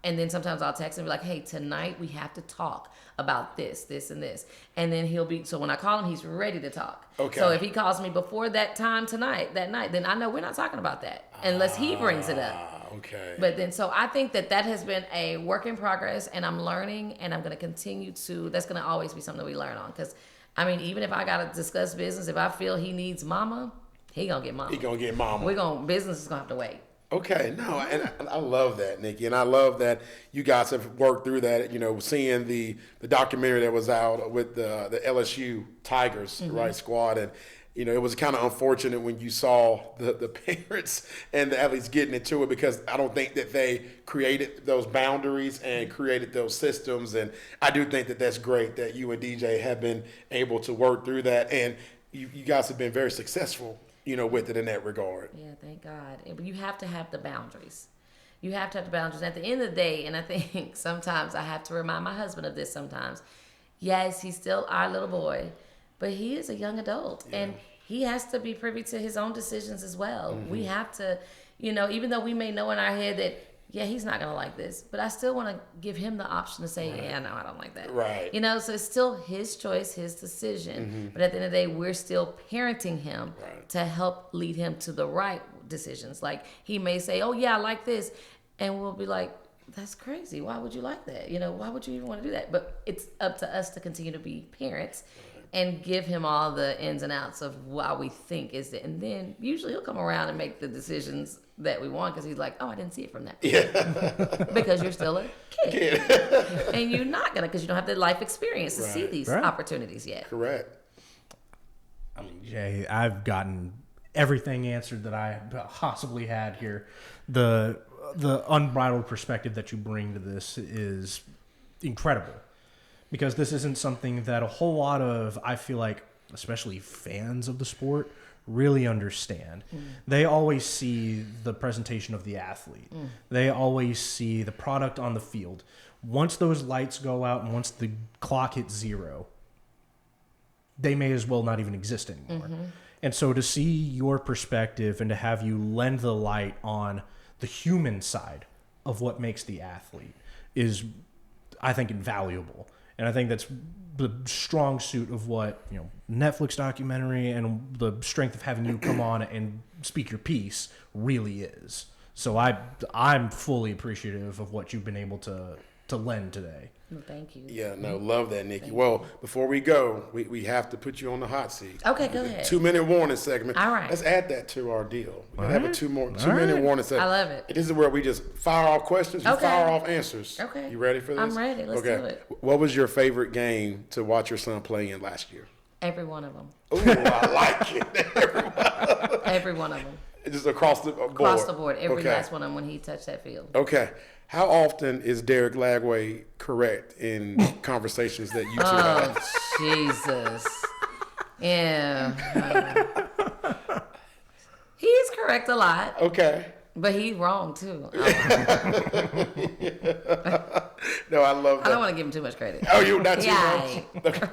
and then sometimes I'll text him and be like, hey, tonight we have to talk about this, this, and this. And then so when I call him, he's ready to talk. Okay. So if he calls me before that time that night, then I know we're not talking about that unless he brings it up. Okay. But then, so I think that has been a work in progress, and I'm learning, and I'm going to continue to, that's going to always be something we learn on. Because, I mean, even if I got to discuss business, if I feel he needs mama, he going to get mama. He going to get mama. Business is going to have to wait. Okay, no, and I love that, Nikki, and I love that you guys have worked through that. You know, seeing the documentary that was out with the LSU Tigers, right, squad, and you know, it was kind of unfortunate when you saw the parents and the athletes getting into it, because I don't think that they created those boundaries and created those systems, and I do think that that's great that you and DJ have been able to work through that, and you guys have been very successful, you know, with it in that regard. Yeah, thank God. But you have to have the boundaries. You have to have the boundaries. At the end of the day, and I think sometimes I have to remind my husband of this sometimes. Yes, he's still our little boy, but he is a young adult, and he has to be privy to his own decisions as well. We have to, you know, even though we may know in our head that, yeah, he's not going to like this, but I still want to give him the option to say, yeah, no, I don't like that. Right. You know, so it's still his choice, his decision. But at the end of the day, we're still parenting him to help lead him to the right decisions. Like, he may say, oh, yeah, I like this. And we'll be like, that's crazy. Why would you like that? You know, why would you even want to do that? But it's up to us to continue to be parents and give him all the ins and outs of why we think is it. And then usually he'll come around and make the decisions that we want, because he's like, oh, I didn't see it from that perspective. Because you're still a kid. And you're not going to, because you don't have the life experience to see these opportunities yet. Correct. I mean, Jay, I've gotten everything answered that I possibly had here. The unbridled perspective that you bring to this is incredible, because this isn't something that a whole lot of, I feel like, especially fans of the sport, really understand. They always see the presentation of the athlete. They always see the product on the field. Once those lights go out and once the clock hits zero, they may as well not even exist anymore. And so to see your perspective and to have you lend the light on the human side of what makes the athlete is, I think, invaluable. And I think that's the strong suit of what, you know, Netflix documentary and the strength of having you come on and speak your piece really is. So I'm fully appreciative of what you've been able to lend today. Well, thank you. Yeah, no, love that, Nikki. Well, before we go, we have to put you on the hot seat. Okay, go ahead. 2-minute warning segment. All right. Let's add that to our deal. We'll have a 2-minute warning segment. I love it. This is where we just fire off questions, you fire off answers. Okay. You ready for this? I'm ready. Let's do it. What was your favorite game to watch your son play in last year? Every one of them. Ooh, I like it. Every one of them. Just across the board. Across the board. Every last one of them when he touched that field. Okay. How often is Derek Lagway correct in conversations that you two have? Oh, Jesus. Yeah. He is correct a lot. Okay. But he's wrong, too. No, I love that. I don't want to give him too much credit. Oh, you not too much? Okay.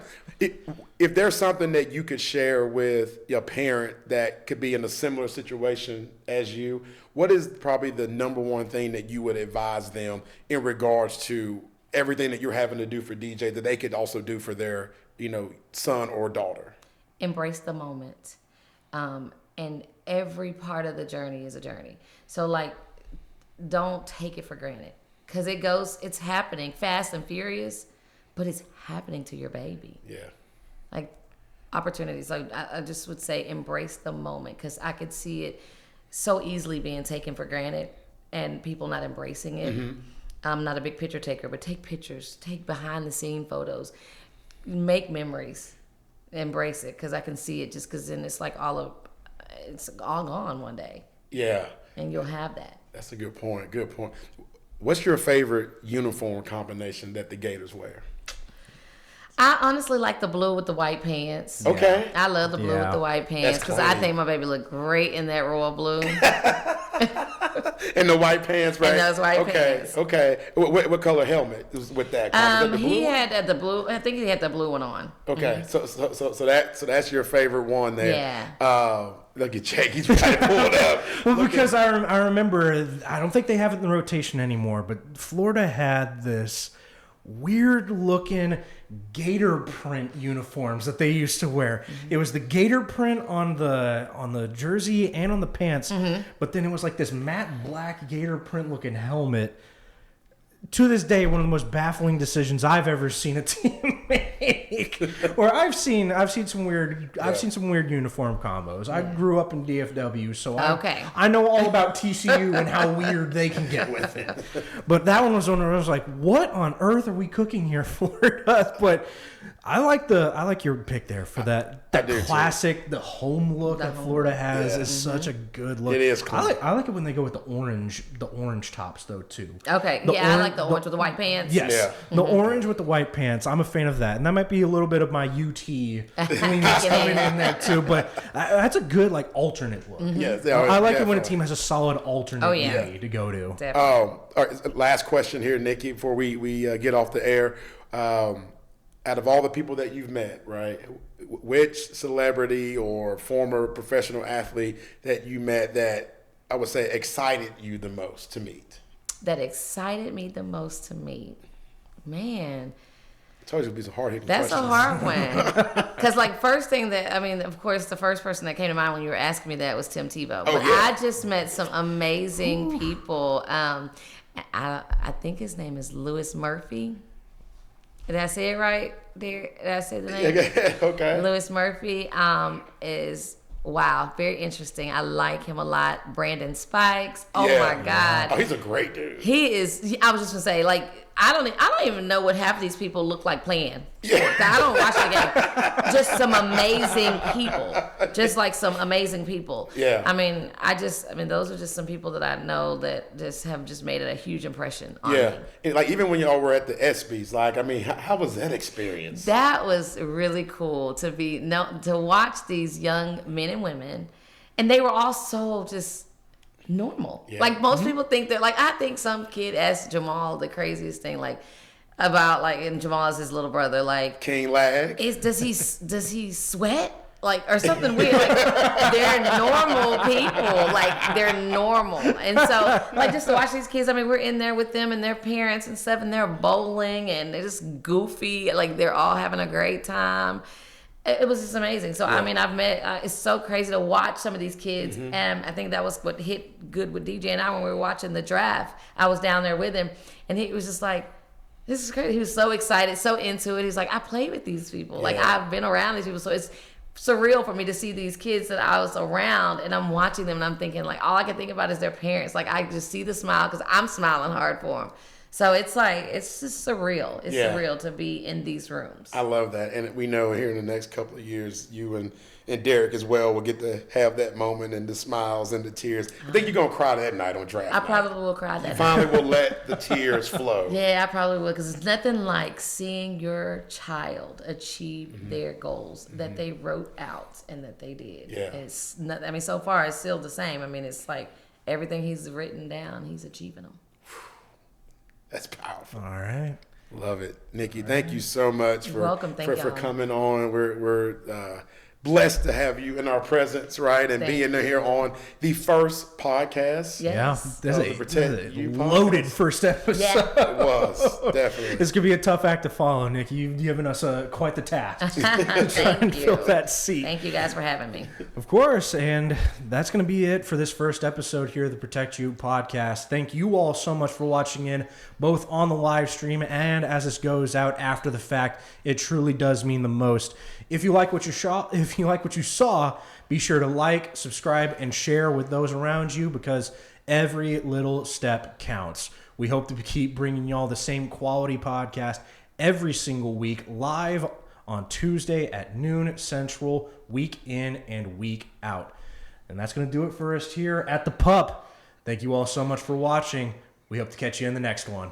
If there's something that you could share with your parent that could be in a similar situation as you, what is probably the number one thing that you would advise them in regards to everything that you're having to do for DJ that they could also do for their, you know, son or daughter? Embrace the moment. And every part of the journey is a journey. So, like, don't take it for granted. because it's happening fast and furious, but it's happening to your baby. Yeah. Like opportunities. Like I just would say embrace the moment, because I could see it so easily being taken for granted and people not embracing it. I'm not a big picture taker, but take pictures, take behind the scene photos, make memories, embrace it, because I can see it, just because then it's all gone one day. Yeah. And you'll have that. That's a good point. Good point. What's your favorite uniform combination that the Gators wear? I honestly like the blue with the white pants. Okay. I love the blue with the white pants, because I think my baby looked great in that royal blue. And the white pants, right? And those white pants. Okay. What color helmet was with that? Was that the blue he one? had the blue. I think he had the blue one on. Okay. So that's your favorite one there. Yeah. Look at Jake. He's trying to pull it up. Well, because I remember, I don't think they have it in the rotation anymore, but Florida had this weird looking gator print uniforms that they used to wear. It was the gator print on the jersey and on the pants, but then it was like this matte black gator print looking helmet. To this day, one of the most baffling decisions I've ever seen a team make. Where I've seen some weird uniform combos. I grew up in DFW, so I know all about TCU and how weird they can get with it. But that one was one where I was like, "What on earth are we cooking here, Florida?" But I like your pick there for that classic, the home look that Florida has is such a good look. It is cool. I like it when they go with the orange tops though too. Okay, I like the orange with the white pants. Yes, Yeah. The orange with the white pants. I'm a fan of that, and that might be a little bit of my UT leanings coming in there too. But that's a good alternate look. Yes, I like it when a team has a solid alternate way to go to. Definitely. All right, last question here, Nikki, before we get off the air. Out of all the people that you've met, right, which celebrity or former professional athlete that you met that I would say excited you the most to meet? That excited me the most to meet? Man. I told you it'd be some hard-hitting That's questions. a hard one. Because, first thing of course, the first person that came to mind when you were asking me that was Tim Tebow. But I just met some amazing people. I think his name is Louis Murphy. Did I say it right? Did I say the name? Okay. Louis Murphy is, very interesting. I like him a lot. Brandon Spikes. Oh, my God. Oh, he's a great dude. He is. I was just going to say, I don't even know what half of these people look like playing. I don't watch the game. Just some amazing people. Just some amazing people. Yeah. Those are just some people that I know that have made a huge impression on me. And even when y'all were at the ESPYs, how was that experience? That was really cool to watch these young men and women, and they were all so just normal. Yeah. Most people think they're I think some kid asked Jamal the craziest thing about and Jamal is his little brother King Lag. does he sweat or something weird. They're normal people. They're normal. And so just to watch these kids, we're in there with them and their parents and stuff, and they're bowling and they're just goofy, they're all having a great time. It was just amazing. So, I've met, it's so crazy to watch some of these kids. And I think that was what hit good with DJ and I when we were watching the draft. I was down there with him, and he was just this is crazy. He was so excited, so into it. He's I played with these people. I've been around these people. So it's surreal for me to see these kids that I was around, and I'm watching them, and I'm thinking, all I can think about is their parents. I just see the smile because I'm smiling hard for them. So it's it's just surreal. It's surreal to be in these rooms. I love that. And we know here in the next couple of years, you and Derek as well will get to have that moment and the smiles and the tears. I think you're going to cry that night on draft night. I probably will cry that night. Finally will let the tears flow. Yeah, I probably will, because it's nothing like seeing your child achieve their goals that they wrote out and that they did. Yeah. It's not, so far it's still the same. It's everything he's written down, he's achieving them. That's powerful. All right. Love it. Nikki, thank you so much for welcome. Thank for coming on. We're blessed to have you in our presence, right? And Thank being here on the first podcast. Yes. Yeah, this Of the is Protect a You loaded podcast. first episode. Yeah. It was, definitely. It's gonna be a tough act to follow, Nick. You've given us quite the task to try and Thank fill you. that seat. Thank you guys for having me. Of course, and that's going to be it for this first episode here of the Protect You podcast. Thank you all so much for watching in, both on the live stream and as this goes out after the fact. It truly does mean the most. If you like what you saw, be sure to like, subscribe, and share with those around you because every little step counts. We hope to keep bringing y'all the same quality podcast every single week live on Tuesday at noon Central, week in and week out. And that's going to do it for us here at the Pup. Thank you all so much for watching. We hope to catch you in the next one.